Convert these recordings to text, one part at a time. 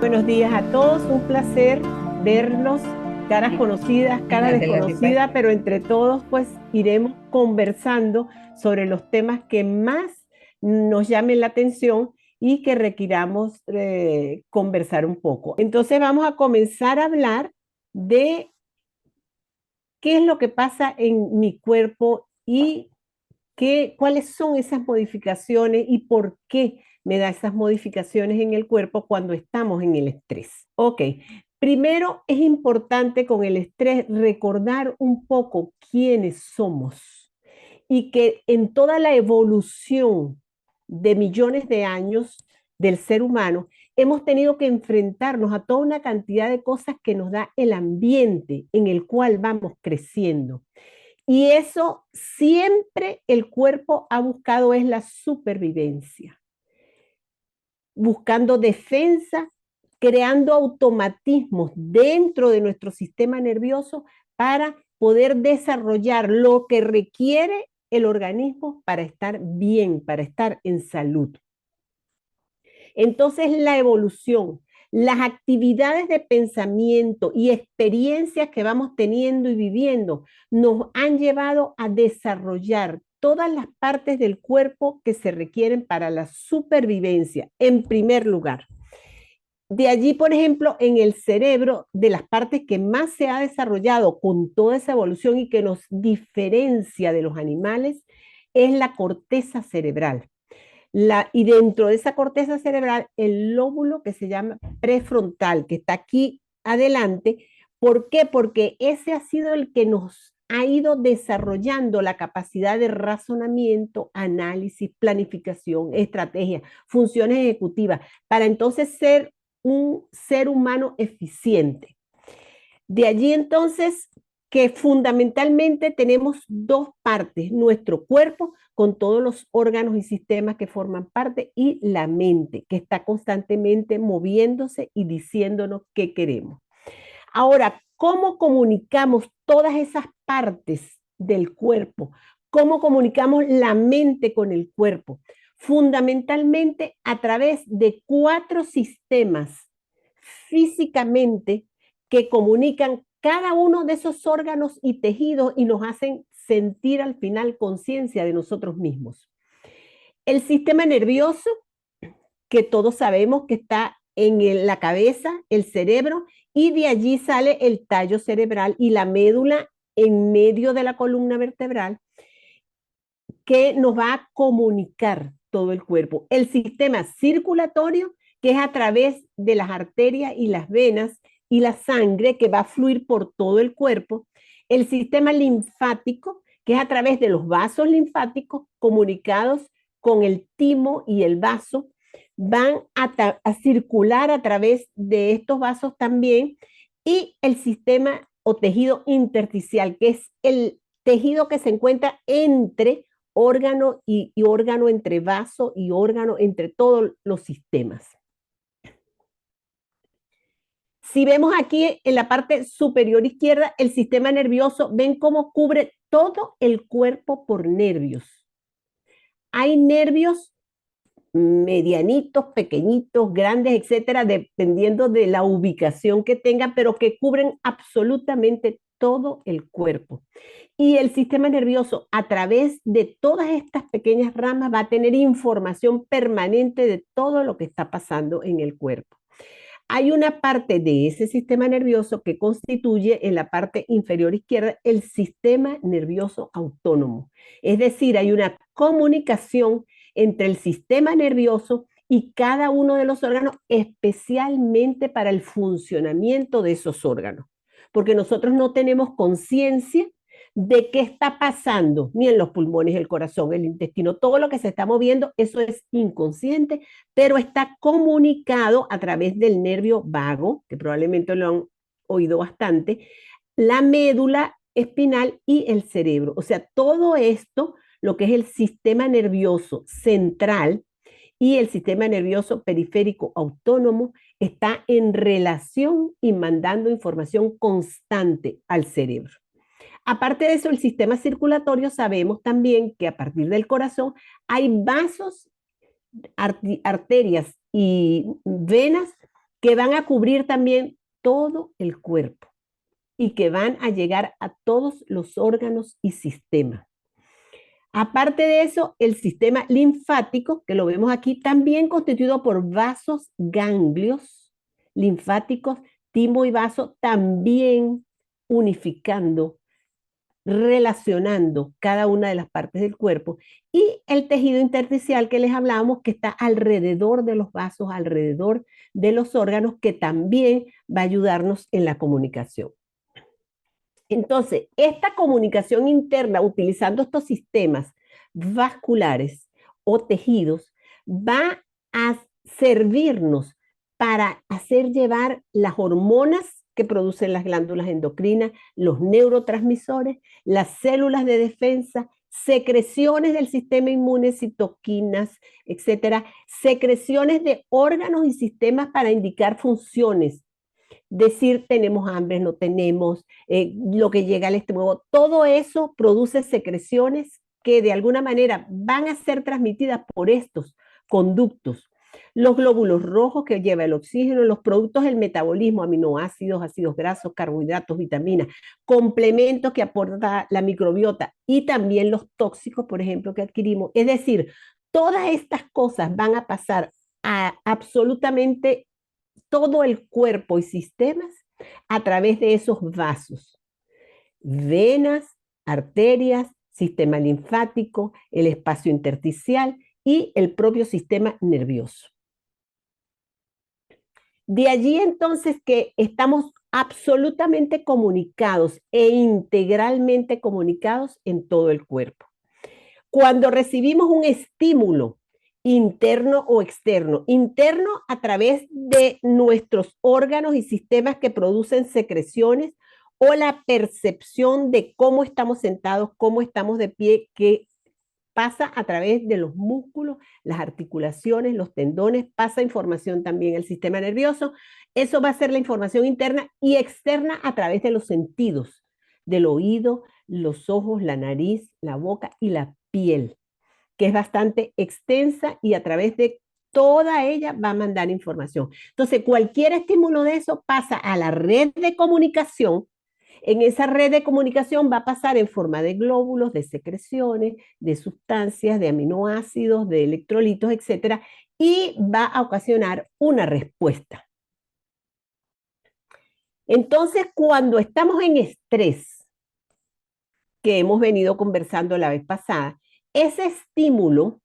Buenos días a todos, un placer vernos, caras conocidas, cara Adelante, pues. desconocida, pero entre todos pues iremos conversando sobre los temas que más nos llamen la atención y que requiramos conversar un poco. Entonces vamos a comenzar a hablar de qué es lo que pasa en mi cuerpo y cuáles son esas modificaciones y por qué me da esas modificaciones en el cuerpo cuando estamos en el estrés. Ok, primero es importante con el estrés recordar un poco quiénes somos y que en toda la evolución de millones de años del ser humano, hemos tenido que enfrentarnos a toda una cantidad de cosas que nos da el ambiente en el cual vamos creciendo. Y eso siempre el cuerpo ha buscado es la supervivencia, buscando defensa, creando automatismos dentro de nuestro sistema nervioso para poder desarrollar lo que requiere el organismo para estar bien, para estar en salud. Entonces la evolución, las actividades de pensamiento y experiencias que vamos teniendo y viviendo nos han llevado a desarrollar todas las partes del cuerpo que se requieren para la supervivencia, en primer lugar. De allí, por ejemplo, en el cerebro, de las partes que más se ha desarrollado con toda esa evolución y que nos diferencia de los animales, es la corteza cerebral. Y dentro de esa corteza cerebral, el lóbulo que se llama prefrontal, que está aquí adelante. ¿Por qué? Porque ese ha sido el que nos ha ido desarrollando la capacidad de razonamiento, análisis, planificación, estrategia, funciones ejecutivas, para entonces ser un ser humano eficiente. De allí entonces que fundamentalmente tenemos dos partes, nuestro cuerpo con todos los órganos y sistemas que forman parte y la mente que está constantemente moviéndose y diciéndonos qué queremos. Ahora, ¿cómo comunicamos todas esas partes del cuerpo? ¿Cómo comunicamos la mente con el cuerpo? Fundamentalmente a través de cuatro sistemas físicamente que comunican cada uno de esos órganos y tejidos y nos hacen sentir al final conciencia de nosotros mismos. El sistema nervioso, que todos sabemos que está en la cabeza, el cerebro, y de allí sale el tallo cerebral y la médula en medio de la columna vertebral, que nos va a comunicar todo el cuerpo. El sistema circulatorio, que es a través de las arterias y las venas y la sangre que va a fluir por todo el cuerpo. El sistema linfático, que es a través de los vasos linfáticos comunicados con el timo y el vaso, van a circular a través de estos vasos también. Y el sistema o tejido intersticial, que es el tejido que se encuentra entre órgano y órgano, entre vaso y órgano, entre todos los sistemas. Si vemos aquí en la parte superior izquierda, el sistema nervioso, ven cómo cubre todo el cuerpo por nervios. Hay nervios medianitos, pequeñitos, grandes, etcétera, dependiendo de la ubicación que tengan, pero que cubren absolutamente todo el cuerpo. Y el sistema nervioso, a través de todas estas pequeñas ramas, va a tener información permanente de todo lo que está pasando en el cuerpo. Hay una parte de ese sistema nervioso que constituye en la parte inferior izquierda el sistema nervioso autónomo. Es decir, hay una comunicación entre el sistema nervioso y cada uno de los órganos, especialmente para el funcionamiento de esos órganos. Porque nosotros no tenemos conciencia de qué está pasando, ni en los pulmones, el corazón, el intestino, todo lo que se está moviendo, eso es inconsciente, pero está comunicado a través del nervio vago, que probablemente lo han oído bastante, la médula espinal y el cerebro. O sea, todo esto, lo que es el sistema nervioso central y el sistema nervioso periférico autónomo, está en relación y mandando información constante al cerebro. Aparte de eso, el sistema circulatorio, sabemos también que a partir del corazón hay vasos, arterias y venas que van a cubrir también todo el cuerpo y que van a llegar a todos los órganos y sistemas. Aparte de eso, el sistema linfático, que lo vemos aquí, también constituido por vasos ganglios linfáticos, timo y vaso, también unificando, relacionando cada una de las partes del cuerpo, y el tejido intersticial que les hablábamos, que está alrededor de los vasos, alrededor de los órganos, que también va a ayudarnos en la comunicación. Entonces, esta comunicación interna utilizando estos sistemas vasculares o tejidos va a servirnos para hacer llevar las hormonas que producen las glándulas endocrinas, los neurotransmisores, las células de defensa, secreciones del sistema inmune, citoquinas, etcétera, secreciones de órganos y sistemas para indicar funciones, decir tenemos hambre, no tenemos, lo que llega al estómago, todo eso produce secreciones que de alguna manera van a ser transmitidas por estos conductos. Los glóbulos rojos que lleva el oxígeno, los productos del metabolismo, aminoácidos, ácidos grasos, carbohidratos, vitaminas, complementos que aporta la microbiota y también los tóxicos, por ejemplo, que adquirimos. Es decir, todas estas cosas van a pasar a absolutamente todo el cuerpo y sistemas a través de esos vasos, venas, arterias, sistema linfático, el espacio intersticial y el propio sistema nervioso. De allí entonces que estamos absolutamente comunicados e integralmente comunicados en todo el cuerpo. Cuando recibimos un estímulo interno o externo, interno a través de nuestros órganos y sistemas que producen secreciones, o la percepción de cómo estamos sentados, cómo estamos de pie, que pasa a través de los músculos, las articulaciones, los tendones, pasa información también al sistema nervioso. Eso va a ser la información interna y externa a través de los sentidos, del oído, los ojos, la nariz, la boca y la piel, que es bastante extensa y a través de toda ella va a mandar información. Entonces, cualquier estímulo de eso pasa a la red de comunicación. En esa red de comunicación va a pasar en forma de glóbulos, de secreciones, de sustancias, de aminoácidos, de electrolitos, etcétera, y va a ocasionar una respuesta. Entonces, cuando estamos en estrés, que hemos venido conversando la vez pasada, ese estímulo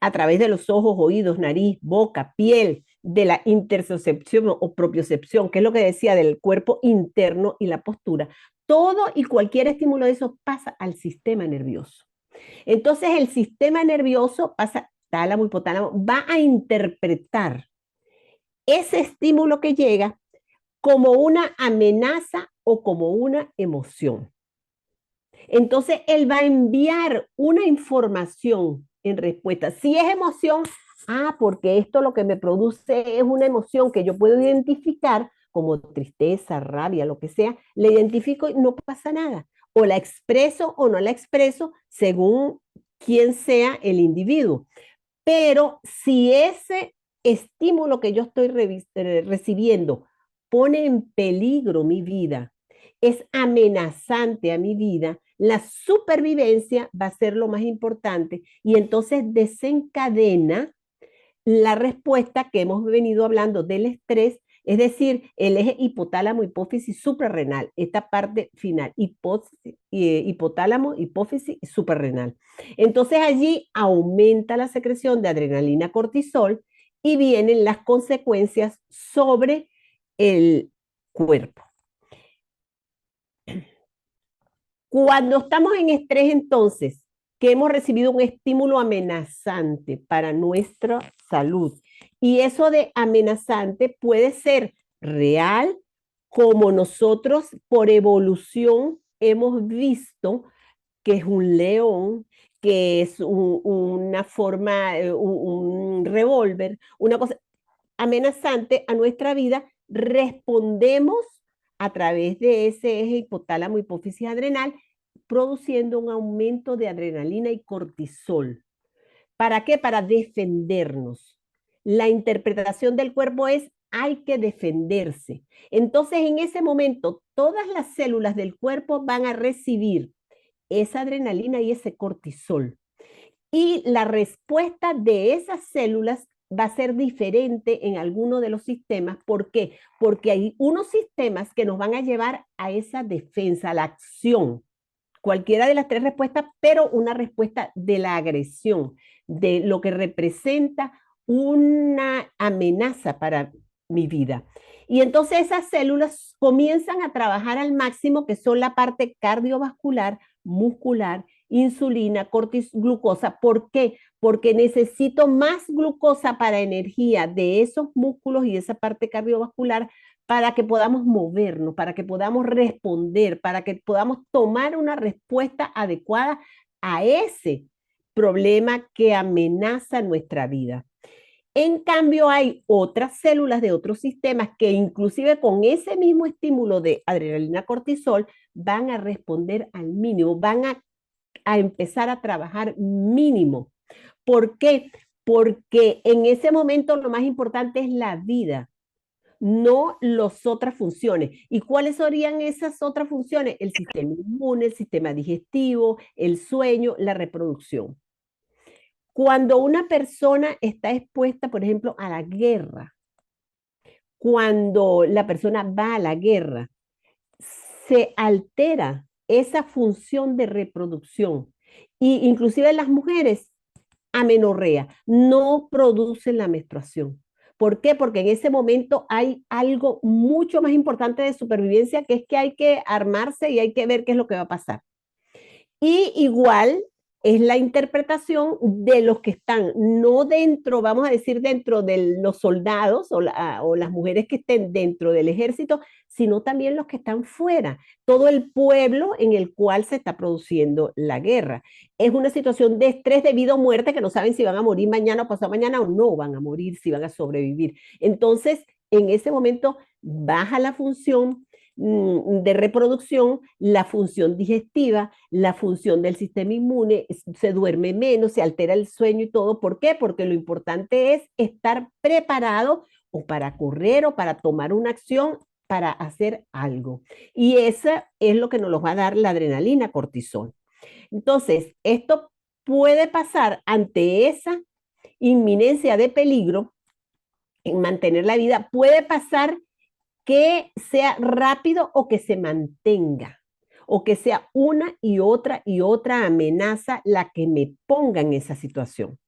a través de los ojos, oídos, nariz, boca, piel, de la interocepción o propiocepción, que es lo que decía del cuerpo interno y la postura, todo y cualquier estímulo de eso pasa al sistema nervioso. Entonces el sistema nervioso pasa, tálamo, hipotálamo, va a interpretar ese estímulo que llega como una amenaza o como una emoción. Entonces él va a enviar una información en respuesta. Si es emoción, porque esto lo que me produce es una emoción que yo puedo identificar como tristeza, rabia, lo que sea, la identifico y no pasa nada. O la expreso o no la expreso según quién sea el individuo. Pero si ese estímulo que yo estoy recibiendo pone en peligro mi vida, es amenazante a mi vida, la supervivencia va a ser lo más importante y entonces desencadena la respuesta que hemos venido hablando del estrés, es decir, el eje hipotálamo, hipófisis, suprarrenal, esta parte final, hipotálamo, hipófisis y suprarrenal. Entonces allí aumenta la secreción de adrenalina, cortisol y vienen las consecuencias sobre el cuerpo. Cuando estamos en estrés, entonces, que hemos recibido un estímulo amenazante para nuestra salud, y eso de amenazante puede ser real, como nosotros por evolución hemos visto que es un león, que es una forma, un revólver, una cosa amenazante a nuestra vida, respondemos a través de ese eje hipotálamo, hipófisis adrenal, produciendo un aumento de adrenalina y cortisol. ¿Para qué? Para defendernos. La interpretación del cuerpo es hay que defenderse. Entonces, en ese momento, todas las células del cuerpo van a recibir esa adrenalina y ese cortisol. Y la respuesta de esas células va a ser diferente en alguno de los sistemas. ¿Por qué? Porque hay unos sistemas que nos van a llevar a esa defensa, a la acción. Cualquiera de las tres respuestas, pero una respuesta de la agresión, de lo que representa una amenaza para mi vida. Y entonces esas células comienzan a trabajar al máximo, que son la parte cardiovascular, muscular, insulina, glucosa. ¿Por qué? Porque necesito más glucosa para energía de esos músculos y esa parte cardiovascular para que podamos movernos, para que podamos responder, para que podamos tomar una respuesta adecuada a ese problema que amenaza nuestra vida. En cambio, hay otras células de otros sistemas que inclusive con ese mismo estímulo de adrenalina cortisol van a responder al mínimo, van a empezar a trabajar mínimo. ¿Por qué? Porque en ese momento lo más importante es la vida, no las otras funciones. ¿Y cuáles serían esas otras funciones? El sistema inmune, el sistema digestivo, el sueño, la reproducción. Cuando una persona está expuesta, por ejemplo, a la guerra, cuando la persona va a la guerra, se altera esa función de reproducción. Y inclusive las mujeres amenorrea, no producen la menstruación. ¿Por qué? Porque en ese momento hay algo mucho más importante de supervivencia, que es que hay que armarse y hay que ver qué es lo que va a pasar. Y igual es la interpretación de los que están, no dentro, vamos a decir, dentro de los soldados o las mujeres que estén dentro del ejército, sino también los que están fuera, todo el pueblo en el cual se está produciendo la guerra. Es una situación de estrés de vida o muerte, que no saben si van a morir mañana o pasado mañana o no van a morir, si van a sobrevivir. Entonces, en ese momento baja la función de reproducción, la función digestiva, la función del sistema inmune, se duerme menos, se altera el sueño y todo. ¿Por qué? Porque lo importante es estar preparado o para correr o para tomar una acción, para hacer algo. Y eso es lo que nos va a dar la adrenalina, cortisol. Entonces, esto puede pasar ante esa inminencia de peligro en mantener la vida, puede pasar que sea rápido o que se mantenga, o que sea una y otra amenaza la que me ponga en esa situación.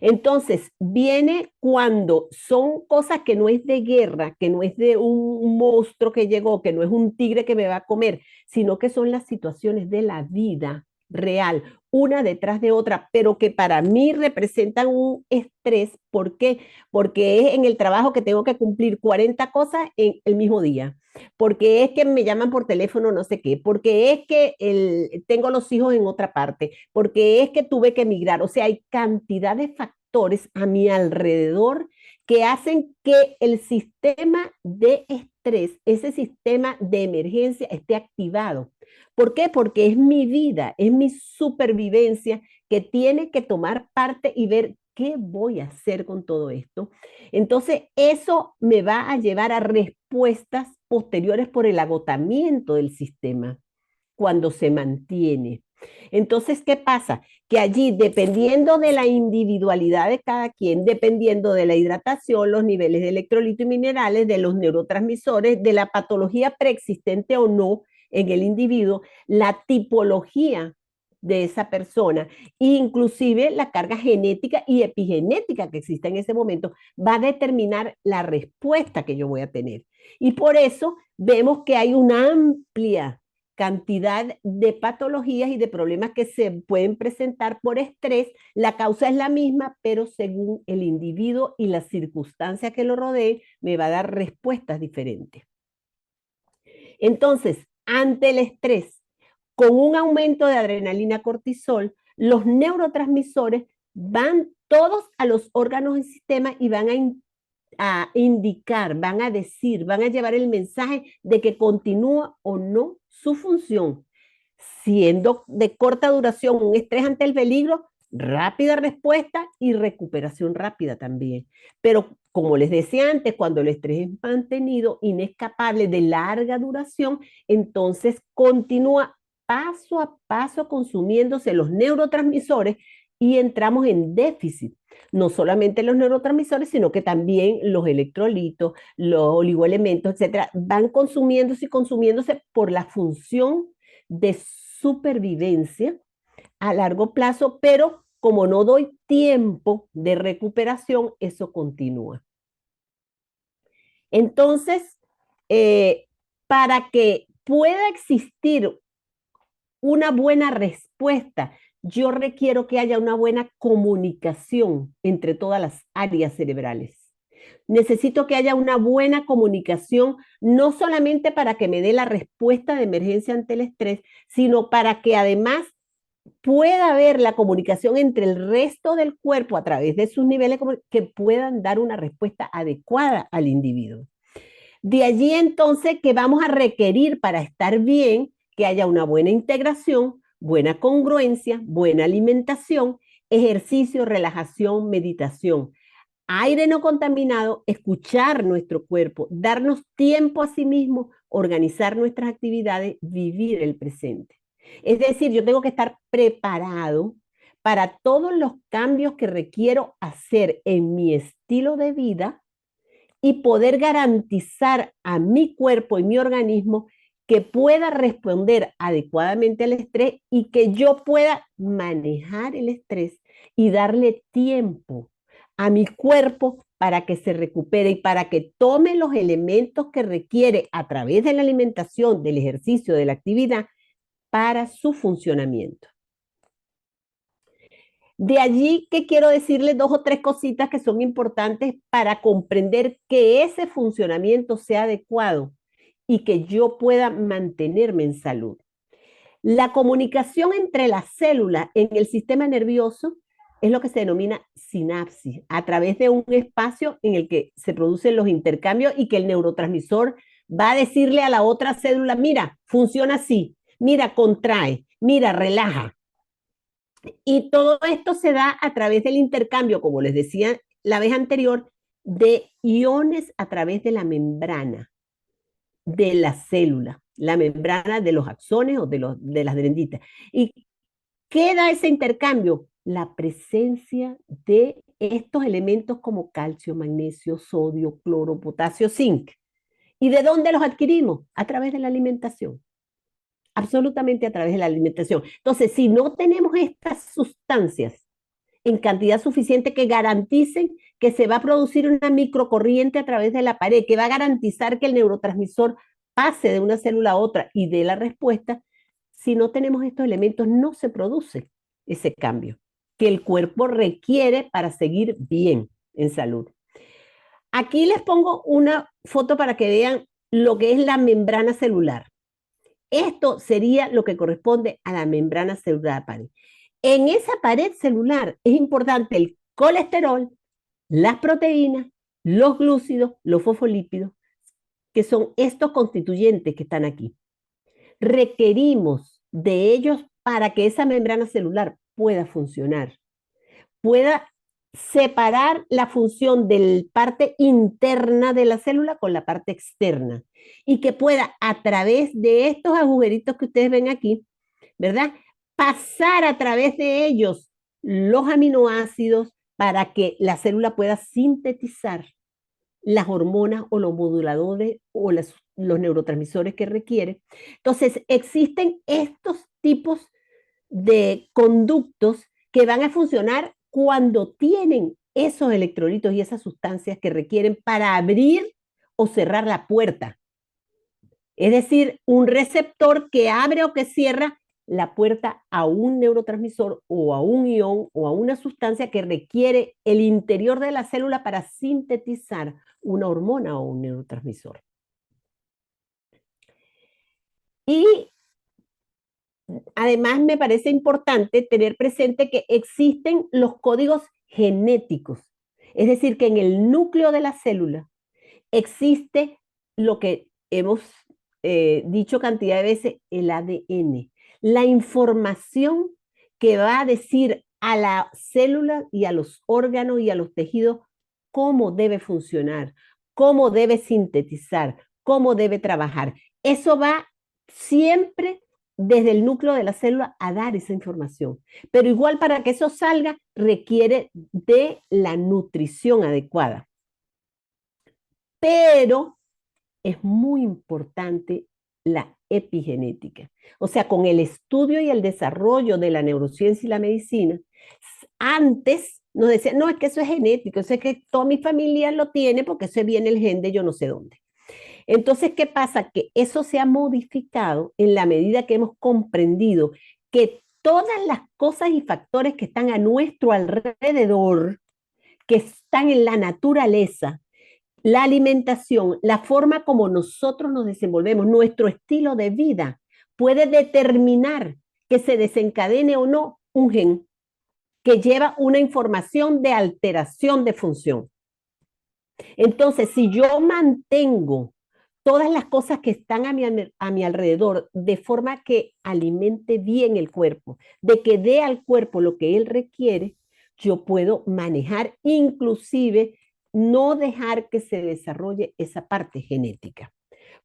Entonces, viene cuando son cosas que no es de guerra, que no es de un monstruo que llegó, que no es un tigre que me va a comer, sino que son las situaciones de la vida real, una detrás de otra, pero que para mí representan un estrés. ¿Por qué? Porque es en el trabajo que tengo que cumplir 40 cosas en el mismo día, porque es que me llaman por teléfono no sé qué, porque es que tengo los hijos en otra parte, porque es que tuve que emigrar. O sea, hay cantidad de factores a mi alrededor que hacen que el sistema de estrés, ese sistema de emergencia esté activado. ¿Por qué? Porque es mi vida, es mi supervivencia que tiene que tomar parte y ver qué voy a hacer con todo esto. Entonces, eso me va a llevar a respuestas posteriores por el agotamiento del sistema cuando se mantiene. Entonces, ¿qué pasa? Que allí, dependiendo de la individualidad de cada quien, dependiendo de la hidratación, los niveles de electrolitos y minerales, de los neurotransmisores, de la patología preexistente o no en el individuo, la tipología de esa persona, inclusive la carga genética y epigenética que existe en ese momento, va a determinar la respuesta que yo voy a tener. Y por eso vemos que hay una amplia cantidad de patologías y de problemas que se pueden presentar por estrés. La causa es la misma, pero según el individuo y las circunstancias que lo rodeen, me va a dar respuestas diferentes. Entonces, ante el estrés, con un aumento de adrenalina, cortisol, los neurotransmisores van todos a los órganos del sistema y van a indicar, van a decir, van a llevar el mensaje de que continúa o no su función. Siendo de corta duración un estrés ante el peligro, rápida respuesta y recuperación rápida también. Pero como les decía antes, cuando el estrés es mantenido inescapable de larga duración, entonces continúa paso a paso consumiéndose los neurotransmisores y entramos en déficit. No solamente los neurotransmisores, sino que también los electrolitos, los oligoelementos, etcétera, van consumiéndose y consumiéndose por la función de supervivencia a largo plazo, pero como no doy tiempo de recuperación, eso continúa. Entonces, eh, para que pueda existir una buena respuesta, yo requiero que haya una buena comunicación entre todas las áreas cerebrales. Necesito que haya una buena comunicación, no solamente para que me dé la respuesta de emergencia ante el estrés, sino para que además pueda haber la comunicación entre el resto del cuerpo a través de sus niveles que puedan dar una respuesta adecuada al individuo. De allí entonces que vamos a requerir para estar bien que haya una buena integración, buena congruencia, buena alimentación, ejercicio, relajación, meditación, aire no contaminado, escuchar nuestro cuerpo, darnos tiempo a sí mismo, organizar nuestras actividades, vivir el presente. Es decir, yo tengo que estar preparado para todos los cambios que requiero hacer en mi estilo de vida y poder garantizar a mi cuerpo y mi organismo que pueda responder adecuadamente al estrés y que yo pueda manejar el estrés y darle tiempo a mi cuerpo para que se recupere y para que tome los elementos que requiere a través de la alimentación, del ejercicio, de la actividad para su funcionamiento. De allí que quiero decirles dos o tres cositas que son importantes para comprender que ese funcionamiento sea adecuado y que yo pueda mantenerme en salud. La comunicación entre las células en el sistema nervioso es lo que se denomina sinapsis, a través de un espacio en el que se producen los intercambios y que el neurotransmisor va a decirle a la otra célula, mira, funciona así, mira, contrae, mira, relaja. Y todo esto se da a través del intercambio, como les decía la vez anterior, de iones a través de la membrana de la célula, la membrana de los axones o de las dendritas. ¿Y qué da ese intercambio? La presencia de estos elementos como calcio, magnesio, sodio, cloro, potasio, zinc. ¿Y de dónde los adquirimos? A través de la alimentación. Absolutamente a través de la alimentación. Entonces, si no tenemos estas sustancias en cantidad suficiente que garanticen que se va a producir una microcorriente a través de la pared, que va a garantizar que el neurotransmisor pase de una célula a otra y dé la respuesta, si no tenemos estos elementos no se produce ese cambio que el cuerpo requiere para seguir bien en salud. Aquí les pongo una foto para que vean lo que es la membrana celular. Esto sería lo que corresponde a la membrana celular pared. En esa pared celular es importante el colesterol, las proteínas, los glúcidos, los fosfolípidos, que son estos constituyentes que están aquí. Requerimos de ellos para que esa membrana celular pueda funcionar, pueda separar la función de la parte interna de la célula con la parte externa y que pueda a través de estos agujeritos que ustedes ven aquí, ¿verdad? Pasar a través de ellos los aminoácidos para que la célula pueda sintetizar las hormonas o los moduladores o los neurotransmisores que requiere. Entonces, existen estos tipos de conductos que van a funcionar cuando tienen esos electrolitos y esas sustancias que requieren para abrir o cerrar la puerta. Es decir, un receptor que abre o que cierra la puerta a un neurotransmisor o a un ion o a una sustancia que requiere el interior de la célula para sintetizar una hormona o un neurotransmisor. Y además me parece importante tener presente que existen los códigos genéticos, es decir, que en el núcleo de la célula existe lo que hemos dicho cantidad de veces, el ADN, la información que va a decir a la célula y a los órganos y a los tejidos cómo debe funcionar, cómo debe sintetizar, cómo debe trabajar. Eso va siempre desde el núcleo de la célula a dar esa información. Pero igual para que eso salga requiere de la nutrición adecuada. Pero es muy importante la epigenética. O sea, con el estudio y el desarrollo de la neurociencia y la medicina, antes nos decían, no, es que eso es genético, eso es que toda mi familia lo tiene porque eso viene el gen de yo no sé dónde. Entonces, ¿qué pasa? Que eso se ha modificado en la medida que hemos comprendido que todas las cosas y factores que están a nuestro alrededor, que están en la naturaleza, la alimentación, la forma como nosotros nos desenvolvemos, nuestro estilo de vida, puede determinar que se desencadene o no un gen que lleva una información de alteración de función. Entonces, si yo mantengo todas las cosas que están a mi alrededor de forma que alimente bien el cuerpo, de que dé al cuerpo lo que él requiere, yo puedo manejar, inclusive no dejar que se desarrolle esa parte genética.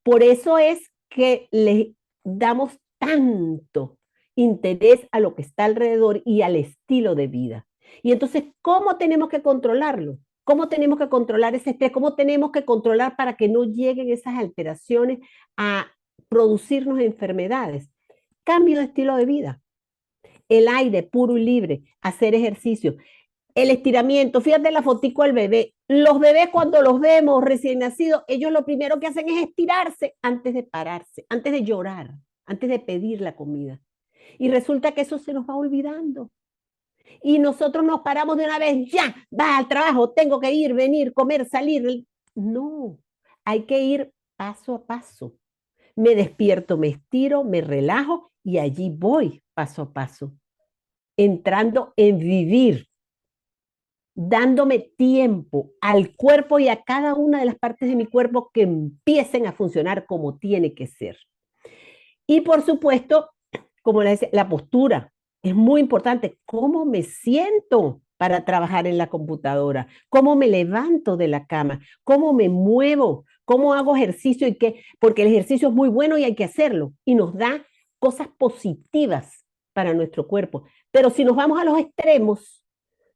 Por eso es que le damos tanto interés a lo que está alrededor y al estilo de vida. Y entonces, ¿cómo tenemos que controlarlo? ¿Cómo tenemos que controlar ese estrés? ¿Cómo tenemos que controlar para que no lleguen esas alteraciones a producirnos enfermedades? Cambio de estilo de vida. El aire puro y libre, hacer ejercicio, el estiramiento. Fíjate la fotico del bebé. Los bebés cuando los vemos recién nacidos, ellos lo primero que hacen es estirarse antes de pararse, antes de llorar, antes de pedir la comida. Y resulta que eso se nos va olvidando. Y nosotros nos paramos de una vez, ya, va al trabajo, tengo que ir, venir, comer, salir. No, hay que ir paso a paso. Me despierto, me estiro, me relajo y allí voy paso a paso, entrando en vivir, dándome tiempo al cuerpo y a cada una de las partes de mi cuerpo que empiecen a funcionar como tiene que ser. Y por supuesto, como les decía, la postura es muy importante. ¿Cómo me siento para trabajar en la computadora? ¿Cómo me levanto de la cama? ¿Cómo me muevo? ¿Cómo hago ejercicio? ¿Y qué? Porque el ejercicio es muy bueno y hay que hacerlo. Y nos da cosas positivas para nuestro cuerpo. Pero si nos vamos a los extremos,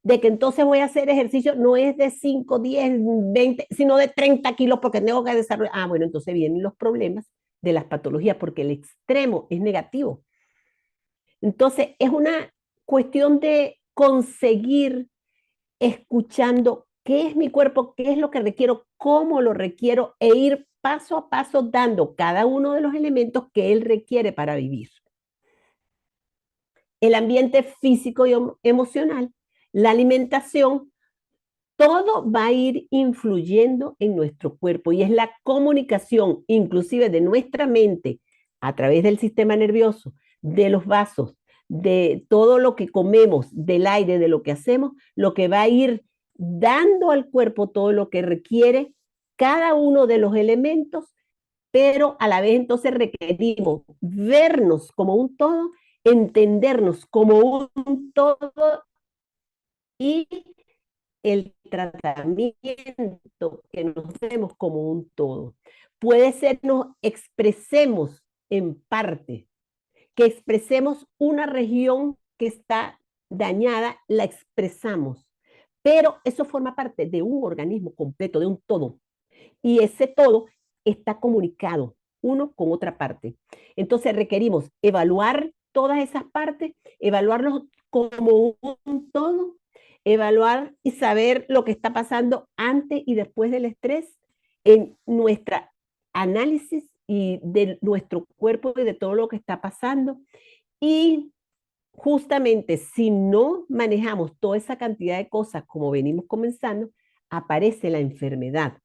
de que entonces voy a hacer ejercicio, no es de 5, 10, 20, sino de 30 kilos porque tengo que desarrollar. Ah, bueno, entonces vienen los problemas de las patologías porque el extremo es negativo. Entonces, es una cuestión de conseguir escuchando qué es mi cuerpo, qué es lo que requiero, cómo lo requiero e ir paso a paso dando cada uno de los elementos que él requiere para vivir. El ambiente físico y emocional, la alimentación, todo va a ir influyendo en nuestro cuerpo y es la comunicación, inclusive de nuestra mente a través del sistema nervioso, de los vasos, de todo lo que comemos, del aire, de lo que hacemos, lo que va a ir dando al cuerpo todo lo que requiere cada uno de los elementos, pero a la vez entonces requerimos vernos como un todo, entendernos como un todo y el tratamiento que nos demos como un todo. Puede ser nos expresemos en parte, que expresemos una región que está dañada, la expresamos, pero eso forma parte de un organismo completo, de un todo. Y ese todo está comunicado uno con otra parte. Entonces requerimos evaluar todas esas partes, evaluarlos como un todo, evaluar y saber lo que está pasando antes y después del estrés en nuestra análisis y de nuestro cuerpo y de todo lo que está pasando. Y justamente si no manejamos toda esa cantidad de cosas como venimos comenzando, aparece la enfermedad.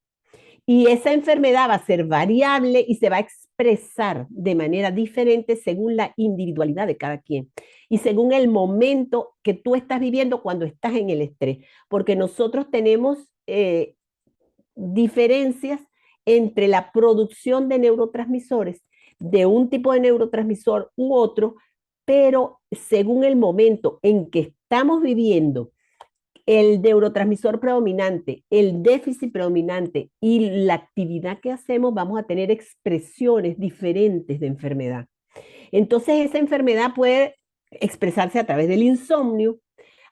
Y esa enfermedad va a ser variable y se va a expresar de manera diferente según la individualidad de cada quien y según el momento que tú estás viviendo cuando estás en el estrés. Porque nosotros tenemos diferencias entre la producción de neurotransmisores de un tipo de neurotransmisor u otro, pero según el momento en que estamos viviendo el neurotransmisor predominante, el déficit predominante y la actividad que hacemos, vamos a tener expresiones diferentes de enfermedad. Entonces, esa enfermedad puede expresarse a través del insomnio,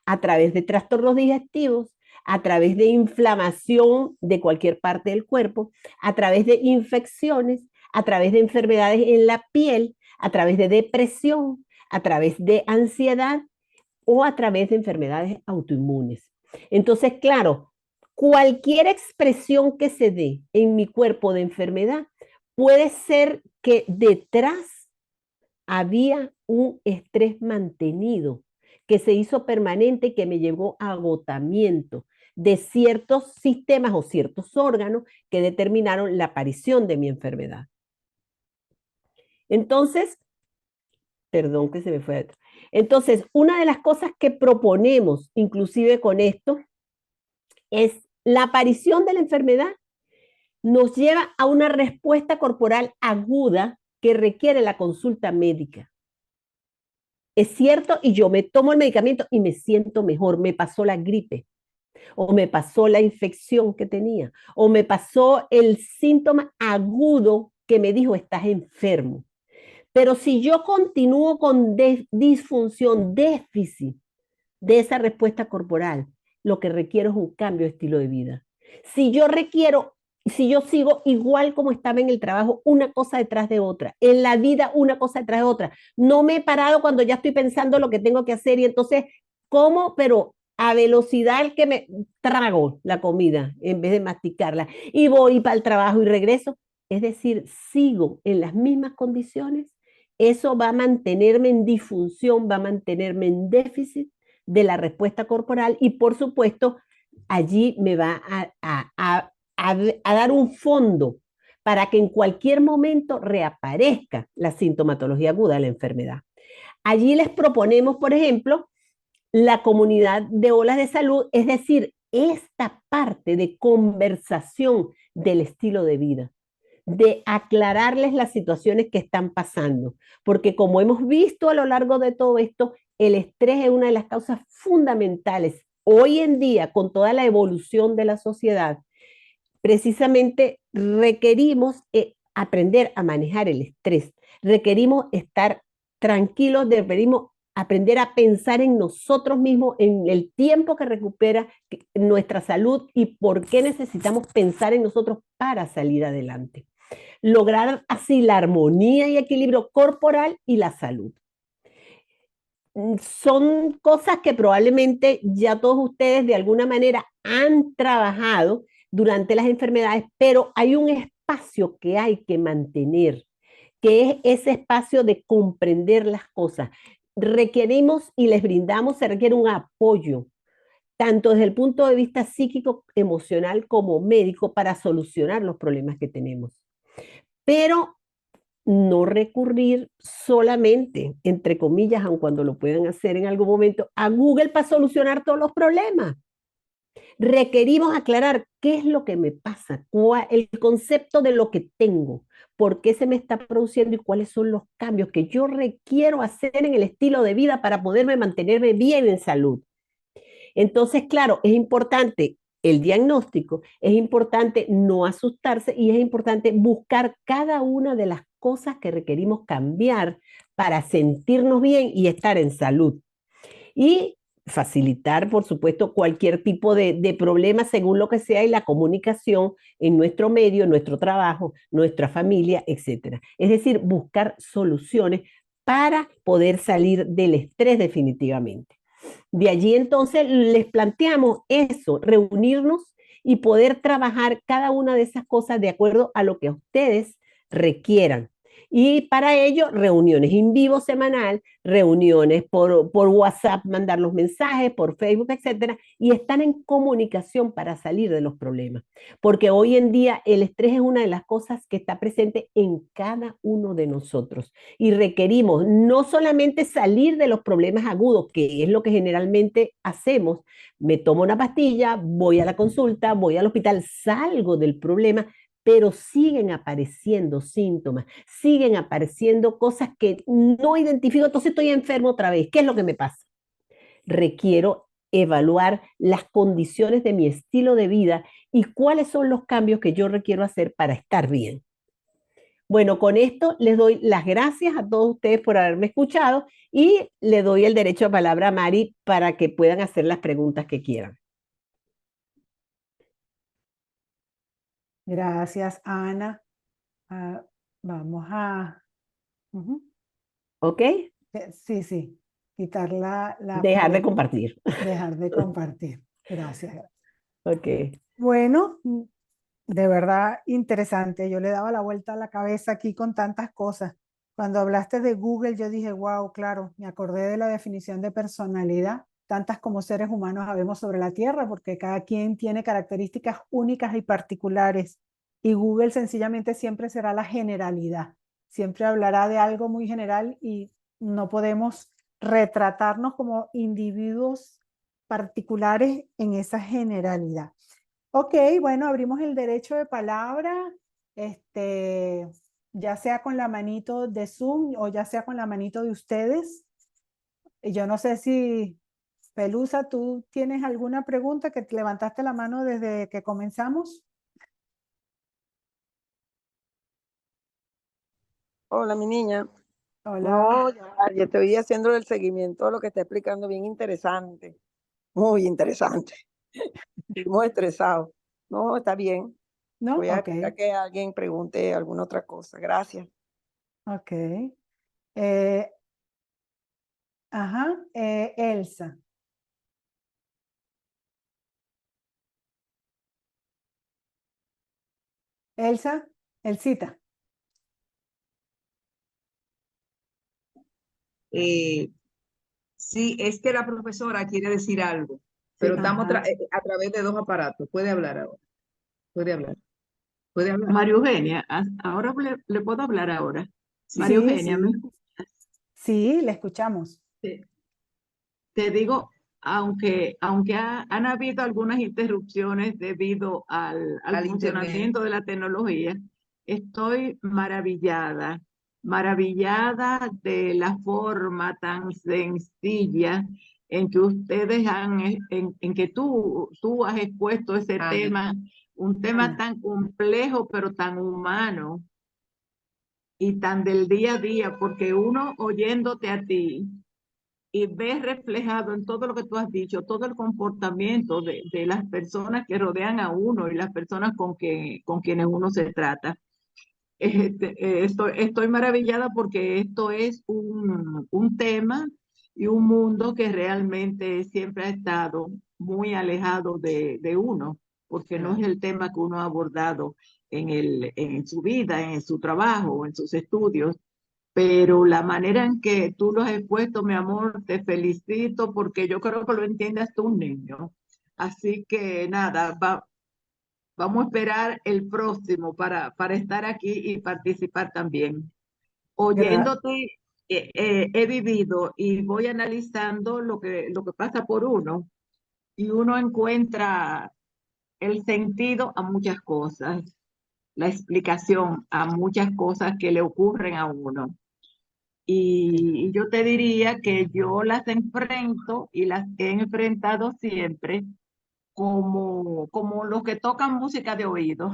a través de trastornos digestivos, a través de inflamación de cualquier parte del cuerpo, a través de infecciones, a través de enfermedades en la piel, a través de depresión, a través de ansiedad o a través de enfermedades autoinmunes. Entonces, claro, cualquier expresión que se dé en mi cuerpo de enfermedad puede ser que detrás había un estrés mantenido que se hizo permanente y que me llevó a agotamiento de ciertos sistemas o ciertos órganos que determinaron la aparición de mi enfermedad. Entonces, perdón que se me fue adentro. Entonces, una de las cosas que proponemos, inclusive con esto, es la aparición de la enfermedad nos lleva a una respuesta corporal aguda que requiere la consulta médica. Es cierto, y yo me tomo el medicamento y me siento mejor, me pasó la gripe, o me pasó la infección que tenía, o me pasó el síntoma agudo que me dijo, estás enfermo. Pero si yo continúo con disfunción, déficit de esa respuesta corporal, lo que requiero es un cambio de estilo de vida. Si yo sigo igual como estaba en el trabajo, una cosa detrás de otra, en la vida una cosa detrás de otra, no me he parado cuando ya estoy pensando lo que tengo que hacer y entonces como, pero a velocidad que me trago la comida en vez de masticarla y voy para el trabajo y regreso. Es decir, sigo en las mismas condiciones, eso va a mantenerme en disfunción, va a mantenerme en déficit de la respuesta corporal y por supuesto allí me va a dar un fondo para que en cualquier momento reaparezca la sintomatología aguda de la enfermedad. Allí les proponemos, por ejemplo, la comunidad de olas de salud, es decir, esta parte de conversación del estilo de vida, de aclararles las situaciones que están pasando, porque como hemos visto a lo largo de todo esto, el estrés es una de las causas fundamentales hoy en día con toda la evolución de la sociedad. Precisamente requerimos aprender a manejar el estrés, requerimos estar tranquilos, requerimos aprender a pensar en nosotros mismos, en el tiempo que recupera nuestra salud y por qué necesitamos pensar en nosotros para salir adelante. Lograr así la armonía y equilibrio corporal y la salud. Son cosas que probablemente ya todos ustedes de alguna manera han trabajado durante las enfermedades, pero hay un espacio que hay que mantener, que es ese espacio de comprender las cosas. Requerimos y les brindamos, se requiere un apoyo, tanto desde el punto de vista psíquico, emocional como médico, para solucionar los problemas que tenemos. Pero no recurrir solamente, entre comillas, aun cuando lo puedan hacer en algún momento, a Google para solucionar todos los problemas. Requerimos aclarar qué es lo que me pasa, el concepto de lo que tengo, por qué se me está produciendo y cuáles son los cambios que yo requiero hacer en el estilo de vida para poderme mantenerme bien en salud. Entonces, claro, es importante el diagnóstico, es importante no asustarse y es importante buscar cada una de las cosas que requerimos cambiar para sentirnos bien y estar en salud. Y facilitar, por supuesto, cualquier tipo de problema según lo que sea y la comunicación en nuestro medio, en nuestro trabajo, nuestra familia, etcétera. Es decir, buscar soluciones para poder salir del estrés definitivamente. De allí entonces les planteamos eso, reunirnos y poder trabajar cada una de esas cosas de acuerdo a lo que ustedes requieran. Y para ello, reuniones en vivo semanal, reuniones por WhatsApp, mandar los mensajes, por Facebook, etcétera, y estar en comunicación para salir de los problemas. Porque hoy en día el estrés es una de las cosas que está presente en cada uno de nosotros. Y requerimos no solamente salir de los problemas agudos, que es lo que generalmente hacemos, me tomo una pastilla, voy a la consulta, voy al hospital, salgo del problema, pero siguen apareciendo síntomas, siguen apareciendo cosas que no identifico, entonces estoy enfermo otra vez. ¿Qué es lo que me pasa? Requiero evaluar las condiciones de mi estilo de vida y cuáles son los cambios que yo requiero hacer para estar bien. Bueno, con esto les doy las gracias a todos ustedes por haberme escuchado y le doy el derecho de palabra a Mari para que puedan hacer las preguntas que quieran. Gracias, Ana. Ah, vamos a... ujú. ¿Ok? Sí, sí. Quitar Dejar de compartir. dejar de compartir. Gracias. Ok. Bueno, de verdad interesante. Yo le daba la vuelta a la cabeza aquí con tantas cosas. Cuando hablaste de Google, yo dije, wow, claro, me acordé de la definición de personalidad, tantas como seres humanos habemos sobre la Tierra, porque cada quien tiene características únicas y particulares. Y Google sencillamente siempre será la generalidad. Siempre hablará de algo muy general y no podemos retratarnos como individuos particulares en esa generalidad. Ok, bueno, abrimos el derecho de palabra, ya sea con la manito de Zoom o ya sea con la manito de ustedes. Yo no sé si, Pelusa, tú tienes alguna pregunta que te levantaste la mano desde que comenzamos. Hola, mi niña. Hola. No, ya, yo estoy haciendo el seguimiento de lo que está explicando, bien interesante, muy interesante. Estoy muy estresado. No, está bien. ¿No? Voy a Ok, esperar que alguien pregunte alguna otra cosa. Gracias. ok. Eh, ajá, Elsa. Elsa, Elsita. Eh, sí, es que la profesora quiere decir algo, pero estamos Ajá. a través de dos aparatos. Puede hablar ahora. Puede hablar. Puede hablar. María Eugenia, ahora le puedo hablar ahora. Sí. María Sí, Eugenia, sí. Sí, le escuchamos. te, te digo, aunque han habido algunas interrupciones debido al funcionamiento de la tecnología, estoy maravillada de la forma tan sencilla en que ustedes en que tú has expuesto ese tema, un tema Ana. tan complejo pero tan humano y tan del día a día, porque uno oyéndote a ti y ves reflejado en todo lo que tú has dicho, todo el comportamiento de las personas que rodean a uno y las personas con quienes uno se trata. Estoy maravillada porque esto es un tema y un mundo que realmente siempre ha estado muy alejado de uno, porque no es el tema que uno ha abordado en su vida, en su trabajo, en sus estudios, pero la manera en que tú lo has expuesto, mi amor, te felicito porque yo creo que lo entiende hasta un niño. Así que nada, vamos a esperar el próximo para estar aquí y participar también. Gra- Oyéndote, he vivido y voy analizando lo que pasa por uno y uno encuentra el sentido a muchas cosas, la explicación a muchas cosas que le ocurren a uno. Y yo te diría que yo las enfrento y las he enfrentado siempre como los que tocan música de oído,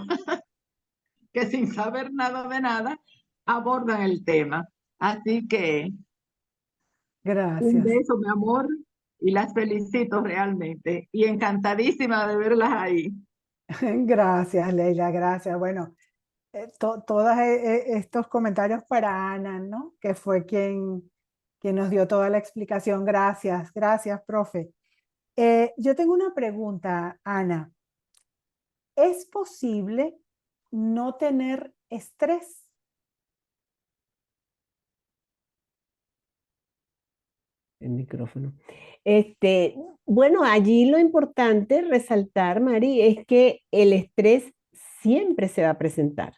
que sin saber nada de nada abordan el tema. Así que un Gracias. beso, mi amor, y las felicito realmente. Y encantadísima de verlas ahí. Gracias, Leila, gracias. Bueno, todos estos comentarios para Ana, ¿no? Que fue quien nos dio toda la explicación. Gracias, gracias, profe. Yo tengo una pregunta, Ana. ¿Es posible no tener estrés? El micrófono. Bueno, allí lo importante resaltar, Mari, es que el estrés siempre se va a presentar.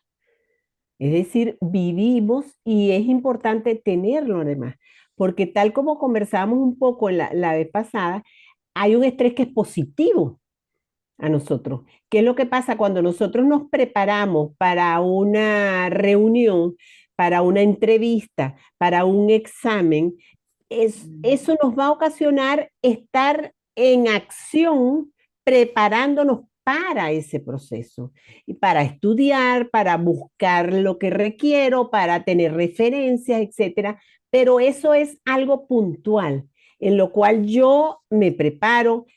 Es decir, vivimos y es importante tenerlo además, porque tal como conversábamos un poco la vez pasada, hay un estrés que es positivo a nosotros. ¿Qué es lo que pasa cuando nosotros nos preparamos para una reunión, para una entrevista, para un examen? Eso nos va a ocasionar estar en acción preparándonos para ese proceso y para estudiar, para buscar lo que requiero, para tener referencias, etcétera. Pero eso es algo puntual, en lo cual yo me preparo,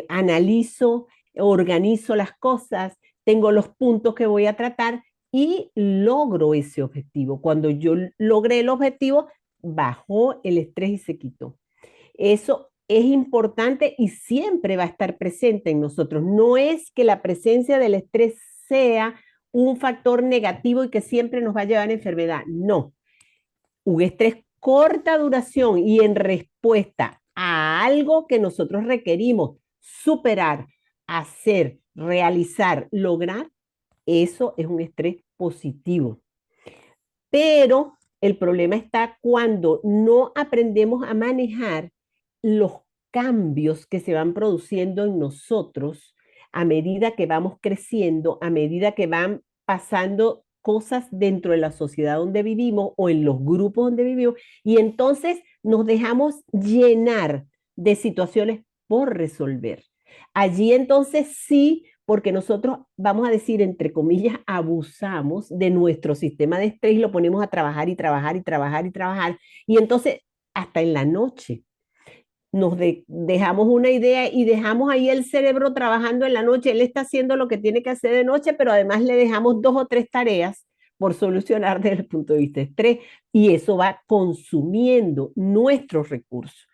analizo, organizo las cosas, tengo los puntos que voy a tratar y logro ese objetivo. Cuando yo logré el objetivo, bajó el estrés y se quitó. Eso es importante y siempre va a estar presente en nosotros. No es que la presencia del estrés sea un factor negativo y que siempre nos va a llevar a enfermedad. No. Un estrés corta duración y en respuesta a algo que nosotros requerimos superar, hacer, realizar, lograr, eso es un estrés positivo. Pero el problema está cuando no aprendemos a manejar los cambios que se van produciendo en nosotros a medida que vamos creciendo, a medida que van pasando cosas dentro de la sociedad donde vivimos o en los grupos donde vivimos, y entonces nos dejamos llenar de situaciones por resolver. Allí entonces sí, porque nosotros, vamos a decir, entre comillas, abusamos de nuestro sistema de estrés y lo ponemos a trabajar y trabajar y trabajar y trabajar. Y entonces, hasta en la noche, nos dejamos una idea y dejamos ahí el cerebro trabajando en la noche. Él está haciendo lo que tiene que hacer de noche, pero además le dejamos 2 o 3 tareas por solucionar desde el punto de vista de estrés. Y eso va consumiendo nuestros recursos.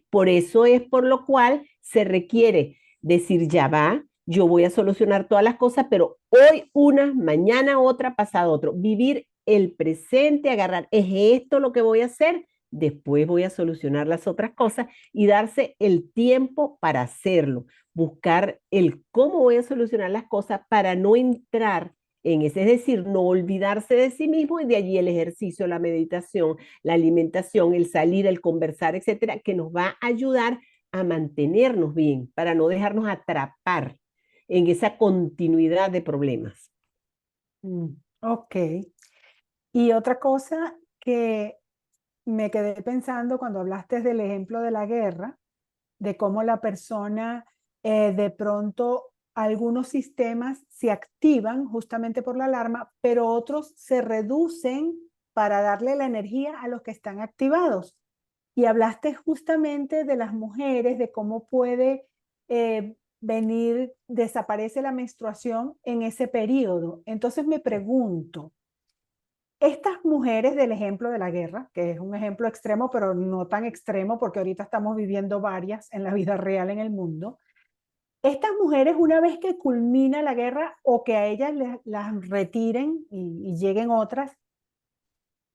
Por eso es por lo cual se requiere decir, ya va, yo voy a solucionar todas las cosas, pero hoy una, mañana otra, pasado otro. Vivir el presente, agarrar, es esto lo que voy a hacer, después voy a solucionar las otras cosas y darse el tiempo para hacerlo. Buscar el cómo voy a solucionar las cosas para no entrar en ese, es decir, no olvidarse de sí mismo y de allí el ejercicio, la meditación, la alimentación, el salir, el conversar, etcétera, que nos va a ayudar a mantenernos bien, para no dejarnos atrapar en esa continuidad de problemas. Ok. Y otra cosa que me quedé pensando cuando hablaste del ejemplo de la guerra, de cómo la persona de pronto algunos sistemas se activan justamente por la alarma, pero otros se reducen para darle la energía a los que están activados. Y hablaste justamente de las mujeres, de cómo puede venir, desaparece la menstruación en ese periodo. Entonces me pregunto, estas mujeres del ejemplo de la guerra, que es un ejemplo extremo, pero no tan extremo porque ahorita estamos viviendo varias en la vida real en el mundo, estas mujeres una vez que culmina la guerra o que a ellas las retiren y lleguen otras,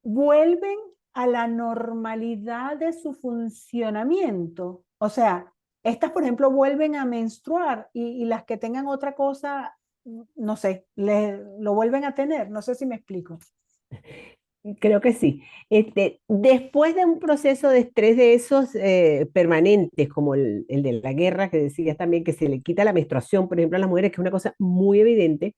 vuelven a la normalidad de su funcionamiento. O sea, estas, por ejemplo, vuelven a menstruar y las que tengan otra cosa, no sé, lo vuelven a tener. No sé si me explico. Creo que sí. Después de un proceso de estrés de esos permanentes, como el de la guerra, que decías también que se le quita la menstruación, por ejemplo, a las mujeres, que es una cosa muy evidente,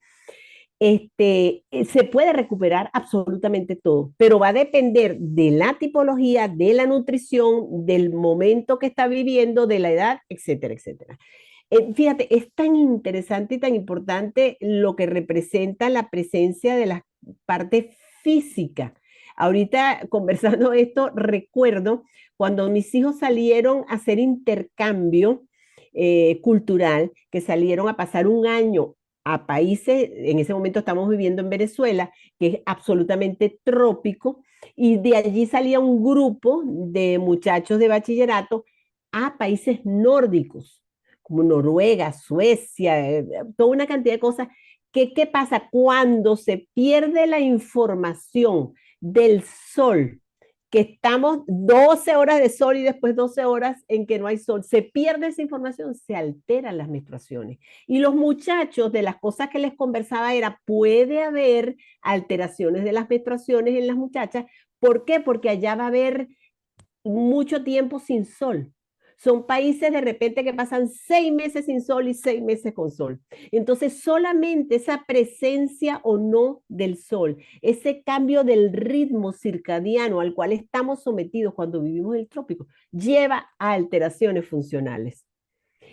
se puede recuperar absolutamente todo, pero va a depender de la tipología, de la nutrición, del momento que está viviendo, de la edad, etcétera, etcétera. Fíjate, es tan interesante y tan importante lo que representa la presencia de la parte física. Ahorita conversando esto, recuerdo cuando mis hijos salieron a hacer intercambio cultural, que salieron a pasar un año a países, en ese momento estamos viviendo en Venezuela, que es absolutamente trópico, y de allí salía un grupo de muchachos de bachillerato a países nórdicos como Noruega, Suecia, toda una cantidad de cosas. ¿Qué pasa? Cuando se pierde la información del sol, que estamos 12 horas de sol y después 12 horas en que no hay sol, se pierde esa información, se alteran las menstruaciones. Y los muchachos, de las cosas que les conversaba era, puede haber alteraciones de las menstruaciones en las muchachas. ¿Por qué? Porque allá va a haber mucho tiempo sin sol. Son países de repente que pasan 6 meses sin sol y 6 meses con sol. Entonces, solamente esa presencia o no del sol, ese cambio del ritmo circadiano al cual estamos sometidos cuando vivimos en el trópico, lleva a alteraciones funcionales.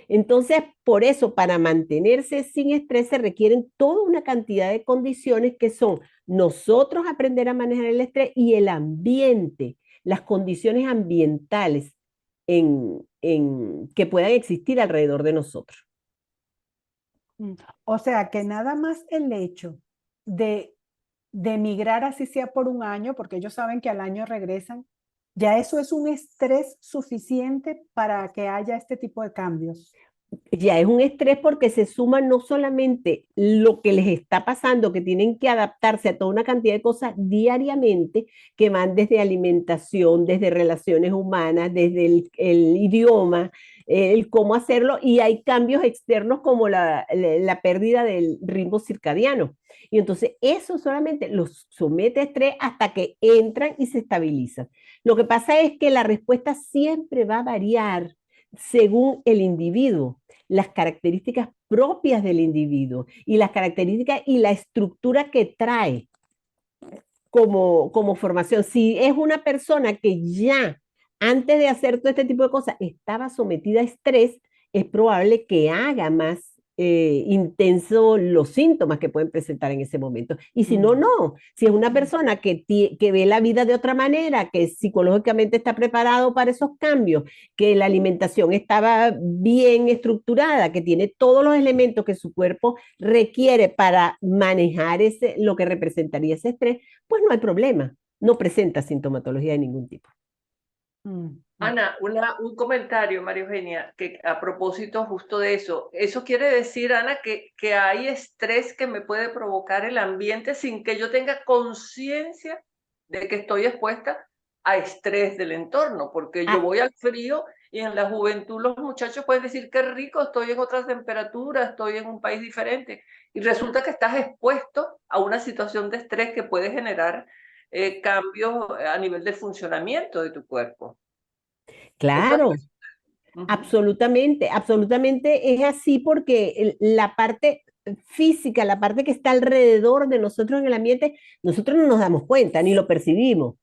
Entonces, por eso, para mantenerse sin estrés se requieren toda una cantidad de condiciones que son nosotros aprender a manejar el estrés y el ambiente, las condiciones ambientales que puedan existir alrededor de nosotros. O sea que nada más el hecho de, de emigrar así sea por un año, porque ellos saben que al año regresan, ya eso es un estrés suficiente para que haya este tipo de cambios. Ya es un estrés porque se suma no solamente lo que les está pasando, que tienen que adaptarse a toda una cantidad de cosas diariamente, que van desde alimentación, desde relaciones humanas, desde el idioma, el cómo hacerlo, y hay cambios externos como la pérdida del ritmo circadiano. Y entonces eso solamente los somete a estrés hasta que entran y se estabilizan. Lo que pasa es que la respuesta siempre va a variar según el individuo, las características propias del individuo y las características y la estructura que trae como formación. Si es una persona que ya antes de hacer todo este tipo de cosas estaba sometida a estrés, es probable que haga más intenso los síntomas que pueden presentar en ese momento. Y si no, no. Si es una persona que ve la vida de otra manera, que psicológicamente está preparado para esos cambios, que la alimentación estaba bien estructurada, que tiene todos los elementos que su cuerpo requiere para manejar lo que representaría ese estrés, pues no hay problema. No presenta sintomatología de ningún tipo. Ana, un comentario, María Eugenia, que a propósito justo de eso. Eso quiere decir, Ana, que hay estrés que me puede provocar el ambiente sin que yo tenga conciencia de que estoy expuesta a estrés del entorno, porque yo voy al frío y en la juventud los muchachos pueden decir qué rico, estoy en otras temperaturas, estoy en un país diferente, y resulta que estás expuesto a una situación de estrés que puede generar cambios a nivel de funcionamiento de tu cuerpo. Claro, absolutamente, absolutamente es así porque la parte física, la parte que está alrededor de nosotros en el ambiente, nosotros no nos damos cuenta ni lo percibimos.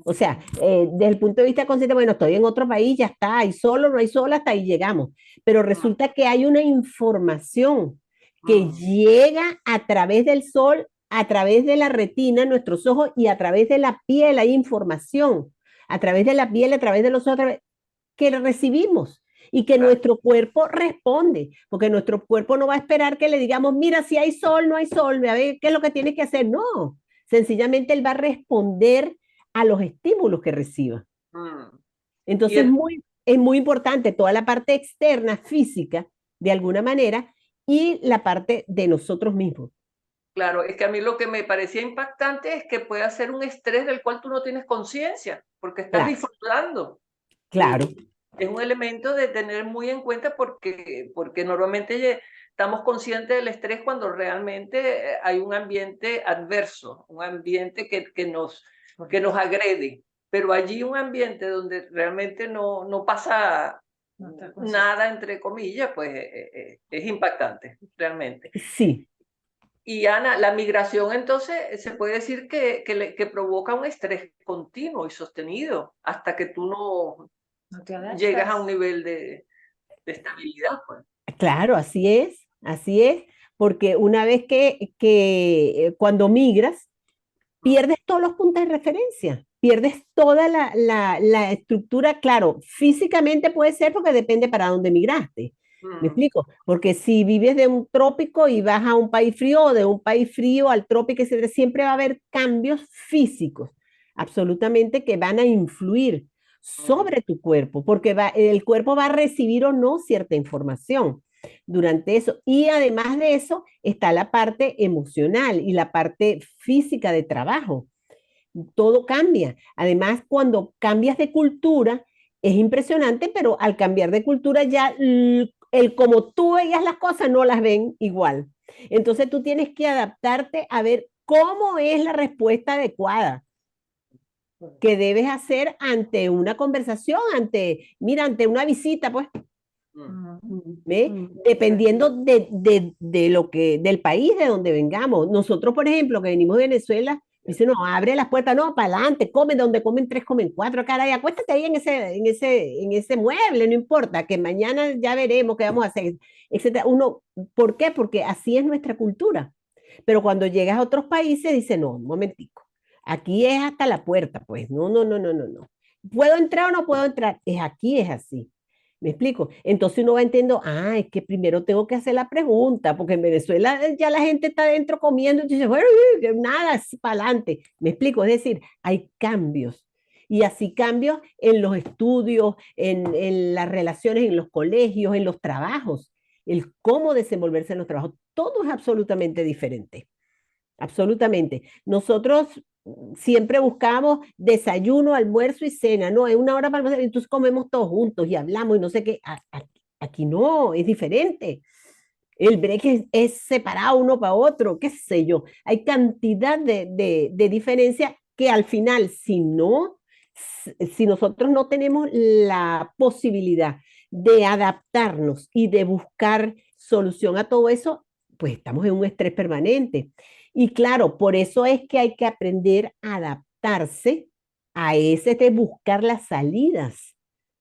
O sea, desde el punto de vista consciente, bueno, estoy en otro país, ya está, hay sol o no hay sol, hasta ahí llegamos. Pero resulta que hay una información que llega a través del sol, a través de la retina, nuestros ojos y a través de la piel, hay información. A través de la piel, a través de los ojos, que recibimos y que nuestro cuerpo responde, porque nuestro cuerpo no va a esperar que le digamos, mira, si hay sol, no hay sol, a ver qué es lo que tiene que hacer. No, sencillamente él va a responder a los estímulos que reciba. Entonces es muy importante toda la parte externa, física, de alguna manera, y la parte de nosotros mismos. Claro, es que a mí lo que me parecía impactante es que puede ser un estrés del cual tú no tienes conciencia, porque estás disfrutando. Claro. Es un elemento de tener muy en cuenta porque normalmente estamos conscientes del estrés cuando realmente hay un ambiente adverso, un ambiente que nos agrede. Pero allí un ambiente donde realmente no pasa nada, entre comillas, pues es impactante, realmente. Sí. Y Ana, la migración entonces se puede decir que provoca un estrés continuo y sostenido hasta que tú no llegas a un nivel de estabilidad. Pues. Claro, así es, porque una vez que cuando migras, pierdes todos los puntos de referencia, pierdes toda la estructura, claro, físicamente puede ser porque depende para dónde migraste. ¿Me explico? Porque si vives de un trópico y vas a un país frío o de un país frío al trópico, etcétera, siempre va a haber cambios físicos, absolutamente, que van a influir sobre tu cuerpo, porque el cuerpo va a recibir o no cierta información durante eso. Y además de eso está la parte emocional y la parte física de trabajo. Todo cambia. Además, cuando cambias de cultura, es impresionante, pero al cambiar de cultura ya el como tú veías las cosas no las ven igual. Entonces tú tienes que adaptarte a ver cómo es la respuesta adecuada que debes hacer ante una conversación, ante una visita, pues. Dependiendo de del país de donde vengamos. Nosotros, por ejemplo, que venimos de Venezuela, Dice, no, abre las puertas, no, para adelante, come donde comen tres, comen cuatro, caray, acuéstate ahí en ese mueble, no importa, que mañana ya veremos qué vamos a hacer, etcétera. Uno, ¿por qué? Porque así es nuestra cultura. Pero cuando llegas a otros países, dice, no, un momentico, aquí es hasta la puerta, pues, no, no, no, no, no, no. ¿Puedo entrar o no puedo entrar? Es aquí, es así. ¿Me explico? Entonces uno va entendiendo, es que primero tengo que hacer la pregunta, porque en Venezuela ya la gente está adentro comiendo y dice, bueno, nada, para adelante. ¿Me explico? Es decir, hay cambios. Y así cambios en los estudios, en las relaciones en los colegios, en los trabajos, el cómo desenvolverse en los trabajos. Todo es absolutamente diferente. Absolutamente. Nosotros siempre buscamos desayuno, almuerzo y cena, ¿no? Es una hora para almorzar, entonces comemos todos juntos y hablamos y no sé qué. Aquí no, es diferente. El break es separado uno para otro, qué sé yo. Hay cantidad de diferencia que al final, si nosotros no tenemos la posibilidad de adaptarnos y de buscar solución a todo eso, pues estamos en un estrés permanente. Y claro, por eso es que hay que aprender a adaptarse a ese de buscar las salidas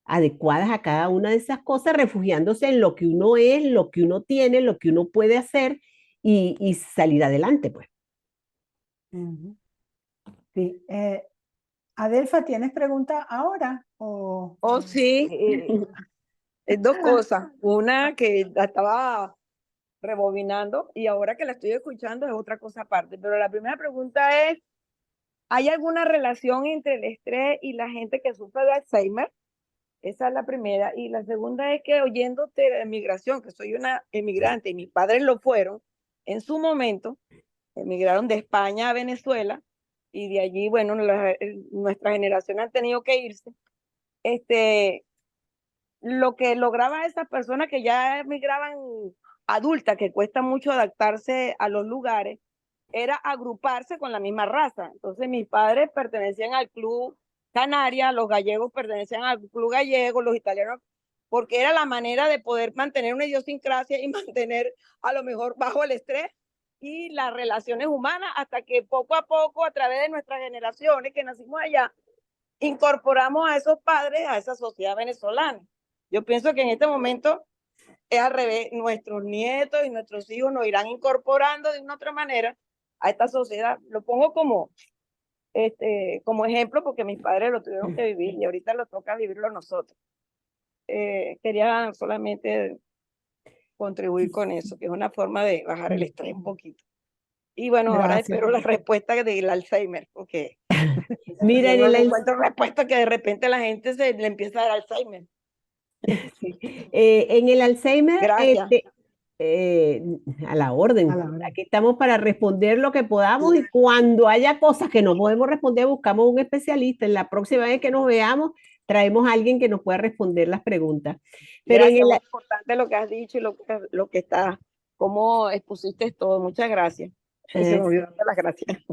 adecuadas a cada una de esas cosas, refugiándose en lo que uno es, lo que uno tiene, lo que uno puede hacer y salir adelante, pues. Ujú. Sí. Adelfa, ¿tienes pregunta ahora? Oh, sí, dos cosas. Una que la estaba rebobinando y ahora que la estoy escuchando es otra cosa aparte. Pero la primera pregunta es, ¿hay alguna relación entre el estrés y la gente que sufre de Alzheimer? Esa es la primera. Y la segunda es que oyéndote de emigración, que soy una emigrante y mis padres lo fueron, en su momento emigraron de España a Venezuela y de allí, bueno, nuestra generación han tenido que irse. Lo que lograba esas personas que ya emigraban adultas, que cuesta mucho adaptarse a los lugares, era agruparse con la misma raza. Entonces mis padres pertenecían al club Canaria, los gallegos pertenecían al club gallego, los italianos, porque era la manera de poder mantener una idiosincrasia y mantener a lo mejor bajo el estrés y las relaciones humanas, hasta que poco a poco, a través de nuestras generaciones que nacimos allá, incorporamos a esos padres a esa sociedad venezolana. Yo pienso que en este momento es al revés, nuestros nietos y nuestros hijos nos irán incorporando de una otra manera a esta sociedad. Lo pongo como ejemplo porque mis padres lo tuvieron que vivir y ahorita lo toca vivirlo nosotros. Quería solamente contribuir con eso, que es una forma de bajar el estrés un poquito. Y bueno, ahora Gracias. espero la respuesta del Alzheimer, porque Mira, yo no encuentro respuesta que de repente la gente se le empieza a dar Alzheimer. sí. En el Alzheimer, Gracias. eh, a la orden. A la hora. Aquí estamos para responder lo que podamos y cuando haya cosas que no podemos responder, buscamos un especialista. En la próxima vez que nos veamos, traemos a alguien que nos pueda responder las preguntas. Pero Gracias, en el, muy importante lo que has dicho y lo que está, cómo expusiste todo. Muchas gracias. Y se me olvidó darte las gracias.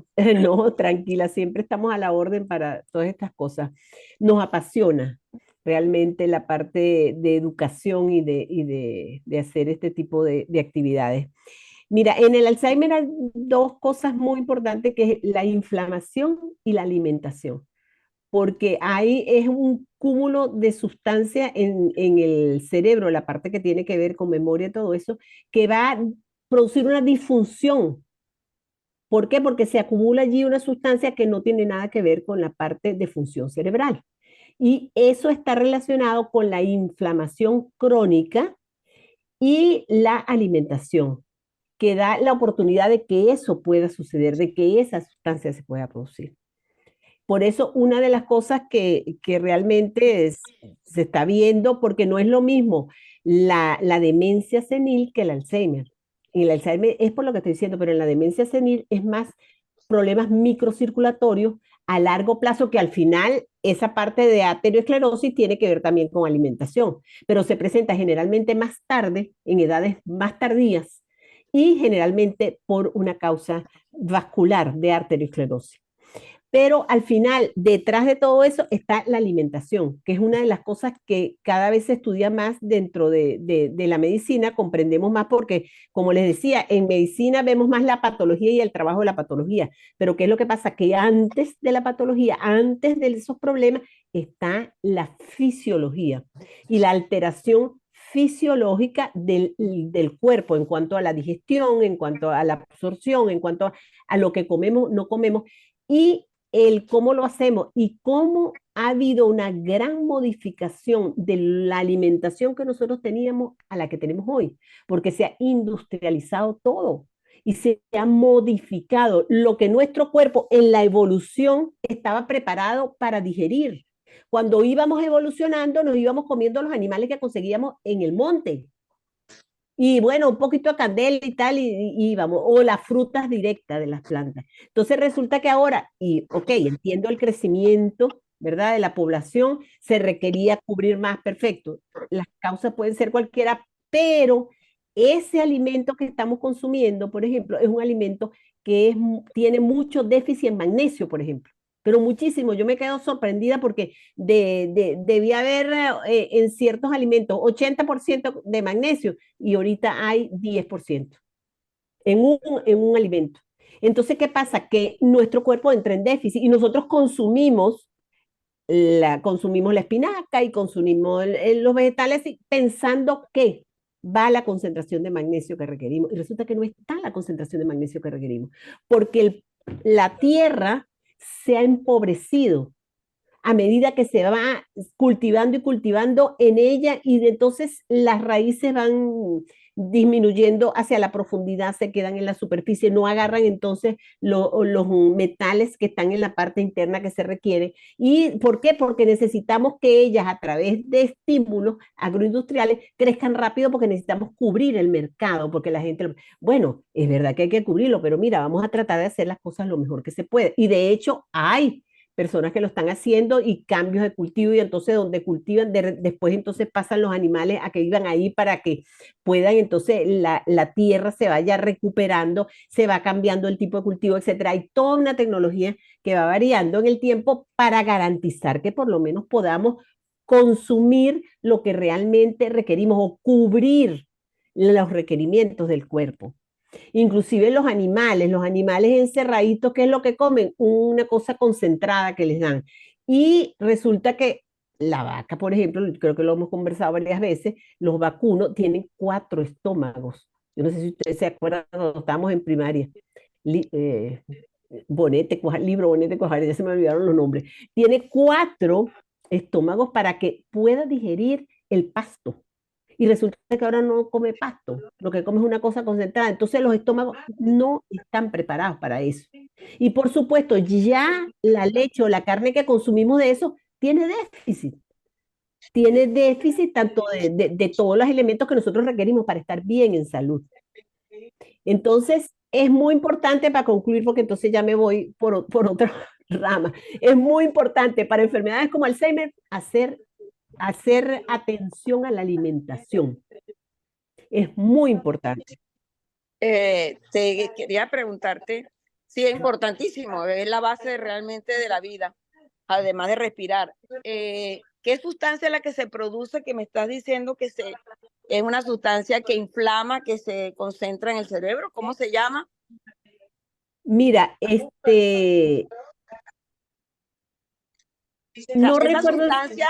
no, tranquila, siempre estamos a la orden para todas estas cosas. Nos apasiona realmente la parte de educación de hacer este tipo de actividades. Mira, en el Alzheimer hay dos cosas muy importantes, que es la inflamación y la alimentación, porque ahí es un cúmulo de sustancias en el cerebro, la parte que tiene que ver con memoria y todo eso, que va a producir una disfunción. ¿Por qué? Porque se acumula allí una sustancia que no tiene nada que ver con la parte de función cerebral. Y eso está relacionado con la inflamación crónica y la alimentación, que da la oportunidad de que eso pueda suceder, de que esa sustancia se pueda producir. Por eso, una de las cosas que realmente se está viendo, porque no es lo mismo la demencia senil que el Alzheimer. Y el Alzheimer es por lo que estoy diciendo, pero en la demencia senil es más problemas microcirculatorios a largo plazo, que al final esa parte de aterosclerosis tiene que ver también con alimentación, pero se presenta generalmente más tarde, en edades más tardías, y generalmente por una causa vascular de arteriosclerosis. Pero al final, detrás de todo eso está la alimentación, que es una de las cosas que cada vez se estudia más dentro de la medicina, comprendemos más porque, como les decía, en medicina vemos más la patología y el trabajo de la patología, pero ¿qué es lo que pasa? Que antes de la patología, antes de esos problemas, está la fisiología y la alteración fisiológica del cuerpo en cuanto a la digestión, en cuanto a la absorción, en cuanto a lo que comemos, no comemos. Y el cómo lo hacemos y cómo ha habido una gran modificación de la alimentación que nosotros teníamos a la que tenemos hoy, porque se ha industrializado todo y se ha modificado lo que nuestro cuerpo en la evolución estaba preparado para digerir. Cuando íbamos evolucionando, nos íbamos comiendo los animales que conseguíamos en el monte. Y bueno, un poquito de candela y tal, y vamos, o las frutas directas de las plantas. Entonces resulta que ahora, y ok, entiendo el crecimiento, ¿verdad? De la población, se requería cubrir más, perfecto. Las causas pueden ser cualquiera, pero ese alimento que estamos consumiendo, por ejemplo, es un alimento que tiene mucho déficit en magnesio, por ejemplo, pero muchísimo. Yo me quedo sorprendida porque debía haber en ciertos alimentos 80% de magnesio y ahorita hay 10% en un alimento. Entonces, ¿qué pasa? Que nuestro cuerpo entra en déficit y nosotros consumimos la espinaca y consumimos los vegetales pensando que va la concentración de magnesio que requerimos. Y resulta que no está la concentración de magnesio que requerimos, porque la tierra se ha empobrecido a medida que se va cultivando y cultivando en ella y entonces las raíces van disminuyendo hacia la profundidad, se quedan en la superficie, no agarran entonces los metales que están en la parte interna que se requiere. ¿Y por qué? Porque necesitamos que ellas a través de estímulos agroindustriales crezcan rápido porque necesitamos cubrir el mercado, porque la gente, bueno, es verdad que hay que cubrirlo, pero mira, vamos a tratar de hacer las cosas lo mejor que se puede. Y de hecho hay personas que lo están haciendo y cambios de cultivo y entonces donde cultivan, después entonces pasan los animales a que vivan ahí para que puedan entonces la tierra se vaya recuperando, se va cambiando el tipo de cultivo, etcétera. Hay toda una tecnología que va variando en el tiempo para garantizar que por lo menos podamos consumir lo que realmente requerimos o cubrir los requerimientos del cuerpo. Inclusive los animales encerraditos, ¿qué es lo que comen? Una cosa concentrada que les dan. Y resulta que la vaca, por ejemplo, creo que lo hemos conversado varias veces, los vacunos tienen 4 estómagos. Yo no sé si ustedes se acuerdan cuando estábamos en primaria. Li- eh, libro Bonete Cuajar, ya se me olvidaron los nombres. Tiene 4 estómagos para que pueda digerir el pasto. Y resulta que ahora no come pasto, lo que come es una cosa concentrada. Entonces los estómagos no están preparados para eso. Y por supuesto, ya la leche o la carne que consumimos de eso tiene déficit. Tiene déficit tanto de todos los elementos que nosotros requerimos para estar bien en salud. Entonces, es muy importante para concluir, porque entonces ya me voy por otra rama. Es muy importante para enfermedades como Alzheimer hacer atención a la alimentación. Es muy importante. Te quería preguntarte, sí, es importantísimo, es la base realmente de la vida, además de respirar. ¿Qué sustancia es la que se produce que me estás diciendo que es una sustancia que inflama, que se concentra en el cerebro? ¿Cómo se llama? Mira, no Esa recuerdo, sustancia,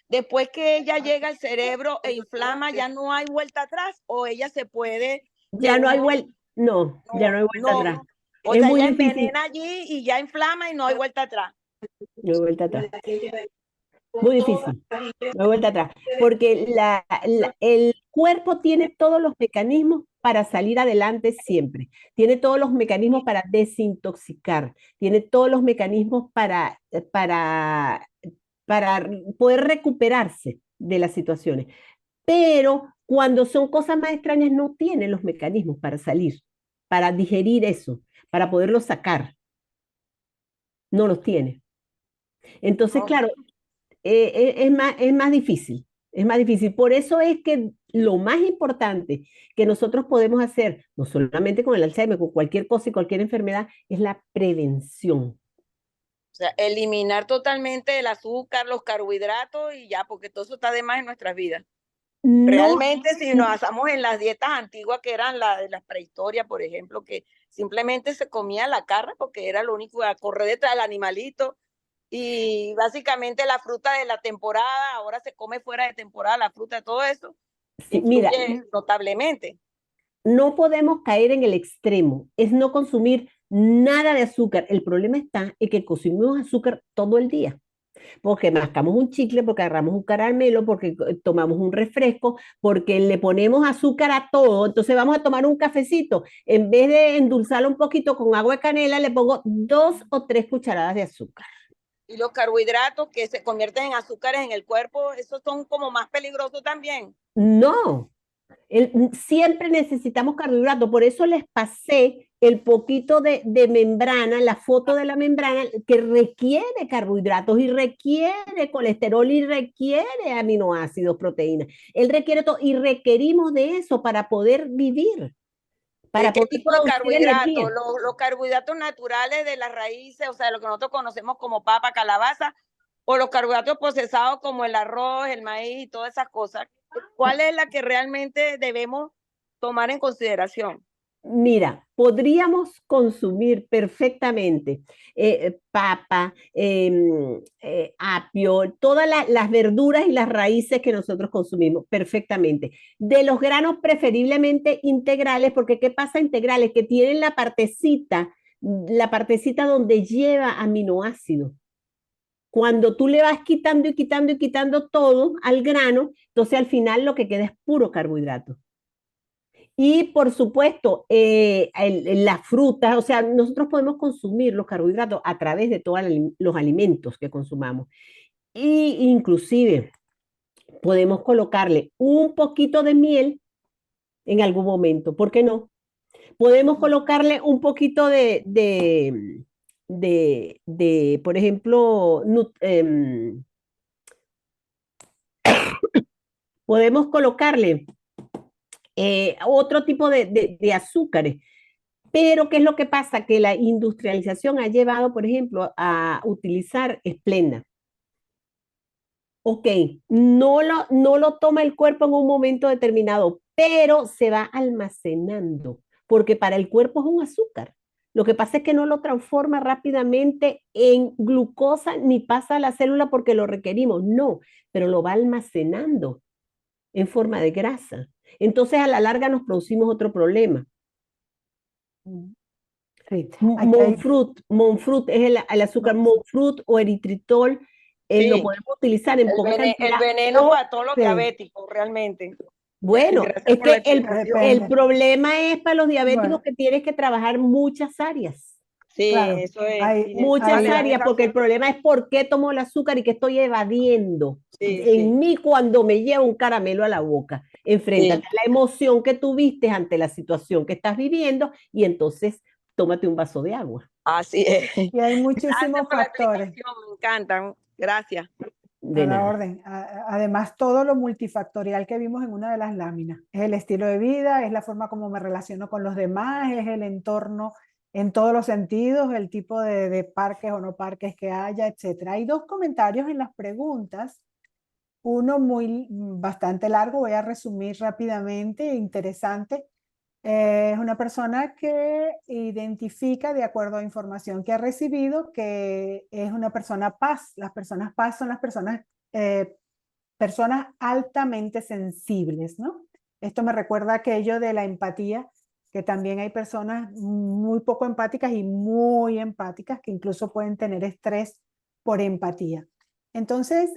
después que ella llega al cerebro e inflama, ya no hay vuelta atrás, o ella se puede de ya no hay uno, vuelta, no, ya no hay vuelta no, atrás. o Es sea, muy ella difícil, envenena allí y ya inflama y no hay vuelta atrás. no hay vuelta atrás. Muy difícil, no hay vuelta atrás. Porque el cuerpo tiene todos los mecanismos para salir adelante siempre. Tiene todos los mecanismos para desintoxicar. Tiene todos los mecanismos para poder recuperarse de las situaciones. Pero cuando son cosas más extrañas no tiene los mecanismos para salir, para digerir eso, para poderlo sacar. No los tiene. Entonces, No. claro, es más difícil, es más difícil. Por eso es que lo más importante que nosotros podemos hacer, no solamente con el Alzheimer, con cualquier cosa y cualquier enfermedad, es la prevención. sea, eliminar totalmente el azúcar, los carbohidratos y ya, porque todo eso está de más en nuestras vidas. No, Realmente, si nos basamos en las dietas antiguas que eran la de la prehistoria, por ejemplo, que simplemente se comía la carne porque era lo único, a correr detrás del animalito, y básicamente la fruta de la temporada, ahora se come fuera de temporada la fruta, todo eso sí, mira, influye notablemente. no podemos caer en el extremo, es no consumir nada de azúcar. El problema está en que consumimos azúcar todo el día, porque mascamos un chicle, porque agarramos un caramelo, porque tomamos un refresco, porque le ponemos azúcar a todo. Entonces vamos a tomar un cafecito. En vez de endulzarlo un poquito con agua de canela, le pongo 2 o 3 cucharadas de azúcar. Y los carbohidratos que se convierten en azúcares en el cuerpo, esos son como más peligrosos también. No, siempre necesitamos carbohidratos, por eso les pasé el poquito de membrana, la foto de la membrana que requiere carbohidratos y requiere colesterol y requiere aminoácidos, proteínas. Él requiere todo y requerimos de eso para poder vivir, para ¿Qué poder tipo de producir carbohidratos? energía. Los carbohidratos naturales de las raíces, o sea, lo que nosotros conocemos como papa, calabaza, o los carbohidratos procesados como el arroz, el maíz y todas esas cosas. ¿Cuál es la que realmente debemos tomar en consideración? Mira, podríamos consumir perfectamente papa, apio, todas las verduras y las raíces que nosotros consumimos perfectamente. De los granos preferiblemente integrales, porque ¿qué pasa integrales? Que tienen la partecita donde lleva aminoácidos. Cuando tú le vas quitando y quitando y quitando todo al grano, entonces al final lo que queda es puro carbohidrato. Y por supuesto, las frutas, o sea, nosotros podemos consumir los carbohidratos a través de todos los alimentos que consumamos. Y inclusive podemos colocarle un poquito de miel en algún momento, ¿por qué no? Podemos colocarle un poquito por ejemplo, podemos colocarle otro tipo de azúcares. Pero, ¿qué es lo que pasa? Que la industrialización ha llevado, por ejemplo, a utilizar esplenda. Ok, no lo toma el cuerpo en un momento determinado, pero se va almacenando, porque para el cuerpo es un azúcar. Lo que pasa es que no lo transforma rápidamente en glucosa ni pasa a la célula porque lo requerimos, no, pero lo va almacenando en forma de grasa. Entonces, a la larga nos producimos otro problema. Sí, Monfruit es el azúcar Monfruit o eritritol, lo Sí, podemos utilizar en poca el cantidad. veneno para todos los sí, diabéticos, realmente. Bueno, Gracias es por la que el depende. problema es para los diabéticos Bueno, que tienes que trabajar muchas áreas. Sí, claro, eso es. Muchas Vale, hay, tienes áreas, porque el razón. problema es por qué tomo el azúcar y qué estoy evadiendo Sí, sí, en mí cuando me lleva un caramelo a la boca. Enfréntate sí. a la emoción que tuviste ante la situación que estás viviendo y entonces tómate un vaso de agua. Así es. y hay Gracias muchísimos por la factores explicación, me encantan. Gracias. a De la nada. orden. Además, todo lo multifactorial que vimos en una de las láminas. Es el estilo de vida, es la forma como me relaciono con los demás, es el entorno en todos los sentidos, el tipo de parques o no parques que haya, etc. Hay dos comentarios en las preguntas. Uno bastante largo, voy a resumir rápidamente, interesante. Es una persona que identifica, de acuerdo a información que ha recibido, que es una persona paz. Las personas paz son las personas altamente sensibles, ¿no? Esto me recuerda aquello de la empatía, que también hay personas muy poco empáticas y muy empáticas que incluso pueden tener estrés por empatía. Entonces,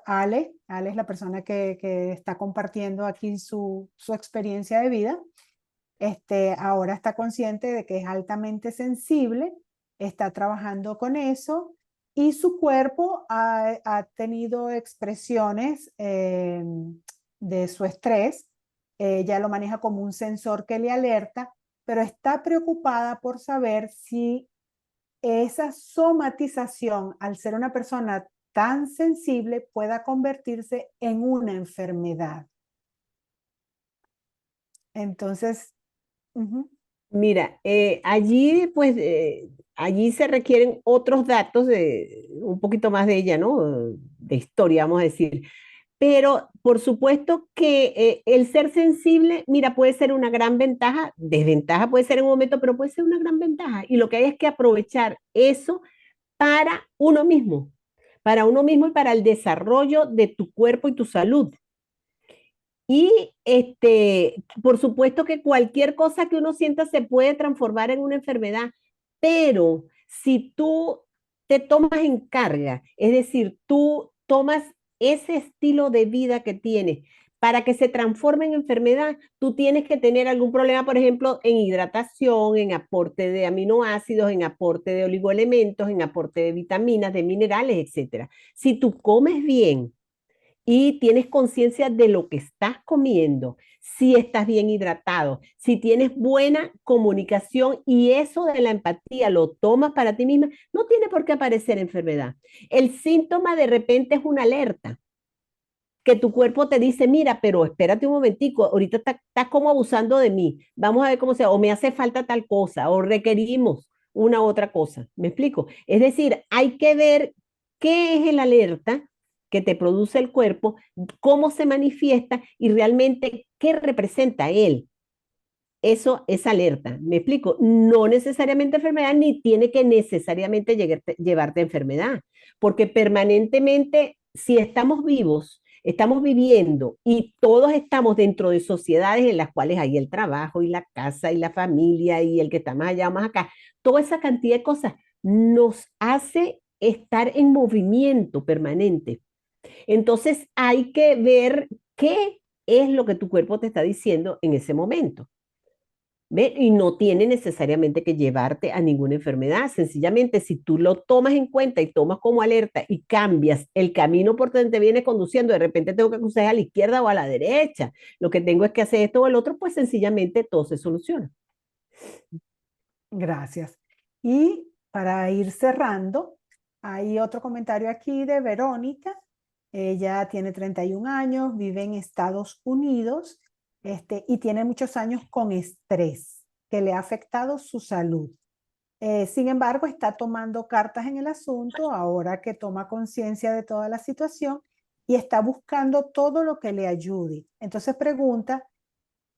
Ale es la persona que está compartiendo aquí su experiencia de vida. Ahora está consciente de que es altamente sensible, está trabajando con eso y su cuerpo ha tenido expresiones de su estrés. Ella lo maneja como un sensor que le alerta, pero está preocupada por saber si esa somatización, al ser una persona tan sensible, pueda convertirse en una enfermedad. Entonces, Mira, allí pues allí se requieren otros datos de un poquito más de ella, ¿no? De historia, vamos a decir. Pero por supuesto que el ser sensible, mira, puede ser una gran ventaja, desventaja puede ser en un momento, pero puede ser una gran ventaja. Y lo que hay es que aprovechar eso para uno mismo y para el desarrollo de tu cuerpo y tu salud. Y por supuesto que cualquier cosa que uno sienta se puede transformar en una enfermedad, pero si tú te tomas en carga, es decir, tú tomas ese estilo de vida que tienes para que se transforme en enfermedad, tú tienes que tener algún problema, por ejemplo, en hidratación, en aporte de aminoácidos, en aporte de oligoelementos, en aporte de vitaminas, de minerales, etcétera. Si tú comes bien, y tienes conciencia de lo que estás comiendo, si estás bien hidratado, si tienes buena comunicación y eso de la empatía lo tomas para ti misma, no tiene por qué aparecer enfermedad. El síntoma de repente es una alerta que tu cuerpo te dice, mira, pero espérate un momentico, ahorita estás como abusando de mí, vamos a ver cómo sea, o me hace falta tal cosa, o requerimos una u otra cosa. ¿Me explico? Es decir, hay que ver qué es el alerta que te produce el cuerpo, cómo se manifiesta y realmente qué representa él. Eso es alerta, ¿me explico? No necesariamente enfermedad, ni tiene que necesariamente llevarte a enfermedad, porque permanentemente, si estamos vivos, estamos viviendo y todos estamos dentro de sociedades en las cuales hay el trabajo y la casa y la familia y el que está más allá o más acá, toda esa cantidad de cosas nos hace estar en movimiento permanente. Entonces hay que ver qué es lo que tu cuerpo te está diciendo en ese momento. ¿Ve? Y no tiene necesariamente que llevarte a ninguna enfermedad. Sencillamente, si tú lo tomas en cuenta y tomas como alerta y cambias el camino por donde te viene conduciendo, de repente tengo que cruzar a la izquierda o a la derecha, lo que tengo es que hacer esto o el otro, pues sencillamente todo se soluciona. Gracias. Y para ir cerrando, hay otro comentario aquí de Verónica. Ella tiene 31 años, vive en Estados Unidos, y tiene muchos años con estrés que le ha afectado su salud. Sin embargo, está tomando cartas en el asunto ahora que toma conciencia de toda la situación y está buscando todo lo que le ayude. Entonces pregunta,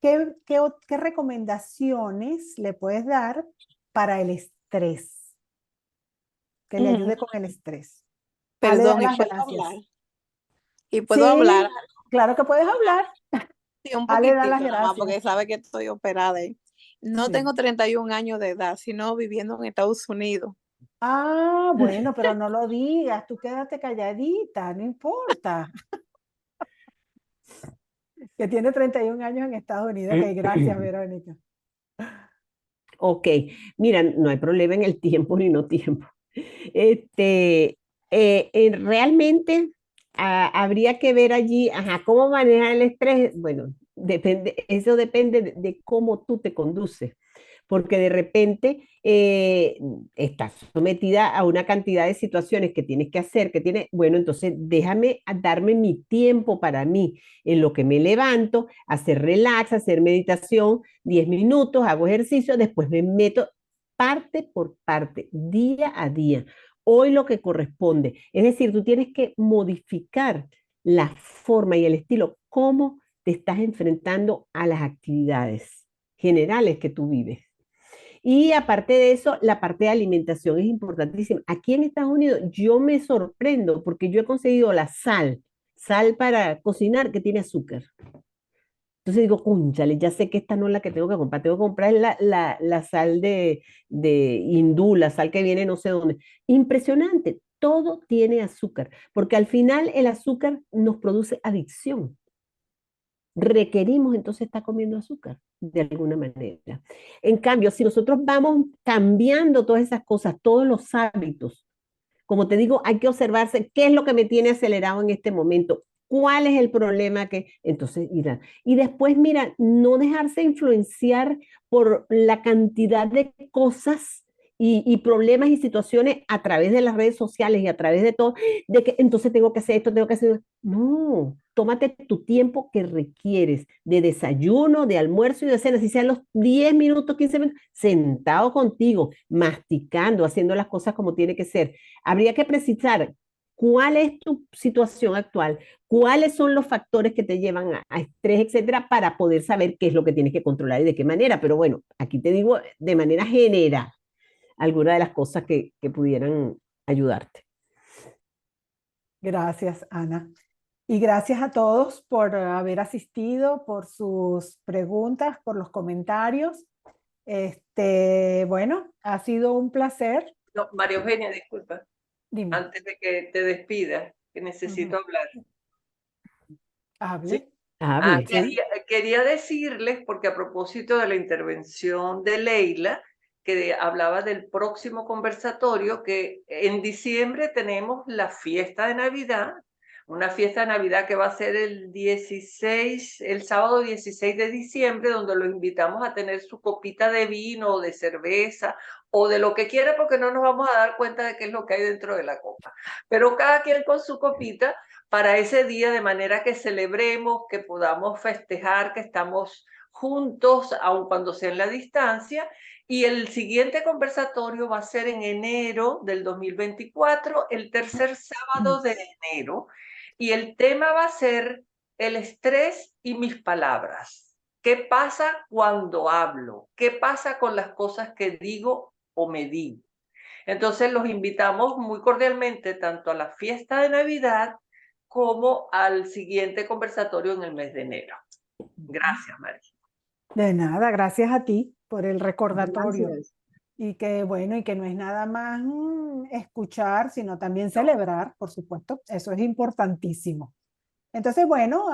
¿qué recomendaciones le puedes dar para el estrés? Que le ayude con el estrés. Ale, da Perdón, ¿y las puedo gracias. hablar? ¿Y puedo Sí, hablar? claro que puedes hablar. Sí, un Ale, da las poquitico nada más, gracias. porque sabe que estoy operada. No Sí. tengo 31 años de edad, sino viviendo en Estados Unidos. Ah, bueno, pero no lo digas, tú quédate calladita, no importa. Que tiene 31 años en Estados Unidos. Ok, gracias, Verónica. Ok, mira, no hay problema en el tiempo ni no tiempo. Este, realmente habría que ver allí, ajá, cómo manejar el estrés. Bueno, depende, eso depende de cómo tú te conduces, porque de repente estás sometida a una cantidad de situaciones que tienes que hacer, que tienes, bueno, entonces déjame darme mi tiempo para mí, en lo que me levanto, hacer relax, hacer meditación, 10 minutos, hago ejercicio, después me meto parte por parte, día a día, hoy lo que corresponde. Es decir, tú tienes que modificar la forma y el estilo, cómo te estás enfrentando a las actividades generales que tú vives. Y aparte de eso, la parte de alimentación es importantísima. Aquí en Estados Unidos yo me sorprendo porque yo he conseguido la sal para cocinar que tiene azúcar. Entonces digo, cónchale, ya sé que esta no es la que tengo que comprar la sal de hindú, la sal que viene no sé dónde. Impresionante, todo tiene azúcar, porque al final el azúcar nos produce adicción. Requerimos entonces estar comiendo azúcar de alguna manera. En cambio, si nosotros vamos cambiando todas esas cosas, todos los hábitos, como te digo, hay que observarse qué es lo que me tiene acelerado en este momento, cuál es el problema que, entonces, irá. Y después, mira, no dejarse influenciar por la cantidad de cosas y problemas y situaciones a través de las redes sociales y a través de todo, de que entonces tengo que hacer esto, tengo que hacer... No, tómate tu tiempo que requieres de desayuno, de almuerzo y de cena, si sean los 10 minutos, 15 minutos, sentado contigo, masticando, haciendo las cosas como tiene que ser. Habría que precisar cuál es tu situación actual, cuáles son los factores que te llevan a estrés, etcétera, para poder saber qué es lo que tienes que controlar y de qué manera. Pero bueno, aquí te digo de manera general algunas de las cosas que pudieran ayudarte. Gracias, Ana. Y gracias a todos por haber asistido, por sus preguntas, por los comentarios. Bueno, ha sido un placer. No, María Eugenia, disculpa, Dime. antes de que te despidas, que necesito hablar. Hable. ¿Sí? Hable. Quería decirles, porque a propósito de la intervención de Leila, que hablaba del próximo conversatorio, que en diciembre tenemos la fiesta de Navidad, una fiesta de Navidad que va a ser el sábado 16 de diciembre, donde los invitamos a tener su copita de vino o de cerveza o de lo que quiera, porque no nos vamos a dar cuenta de qué es lo que hay dentro de la copa. Pero cada quien con su copita para ese día, de manera que celebremos, que podamos festejar, que estamos juntos, aun cuando sea en la distancia. Y el siguiente conversatorio va a ser en enero del 2024, el tercer sábado de enero. Y el tema va a ser el estrés y mis palabras. ¿Qué pasa cuando hablo? ¿Qué pasa con las cosas que digo o me digo? Entonces los invitamos muy cordialmente tanto a la fiesta de Navidad como al siguiente conversatorio en el mes de enero. Gracias, María. De nada, gracias a ti por el recordatorio. Gracias. Y que bueno, y que no es nada más escuchar, sino también celebrar, por supuesto, eso es importantísimo. Entonces, bueno,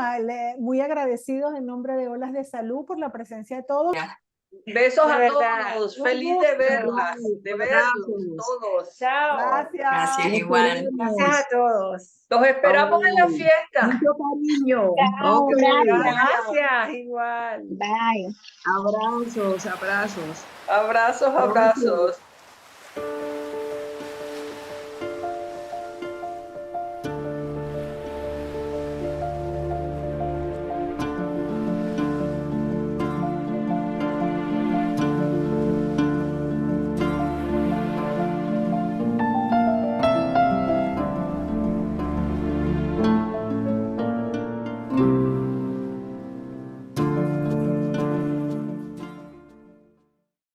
muy agradecidos en nombre de Olas de Salud por la presencia de todos. Besos De a verdad. todos, feliz de verlas, de verlos todos. Chao. Gracias. Gracias, igual. Gracias a todos. Los esperamos en la fiesta. Mucho cariño. Chao, Ok. Gracias, igual. Bye. Abrazos, abrazos. Abrazos, abrazos.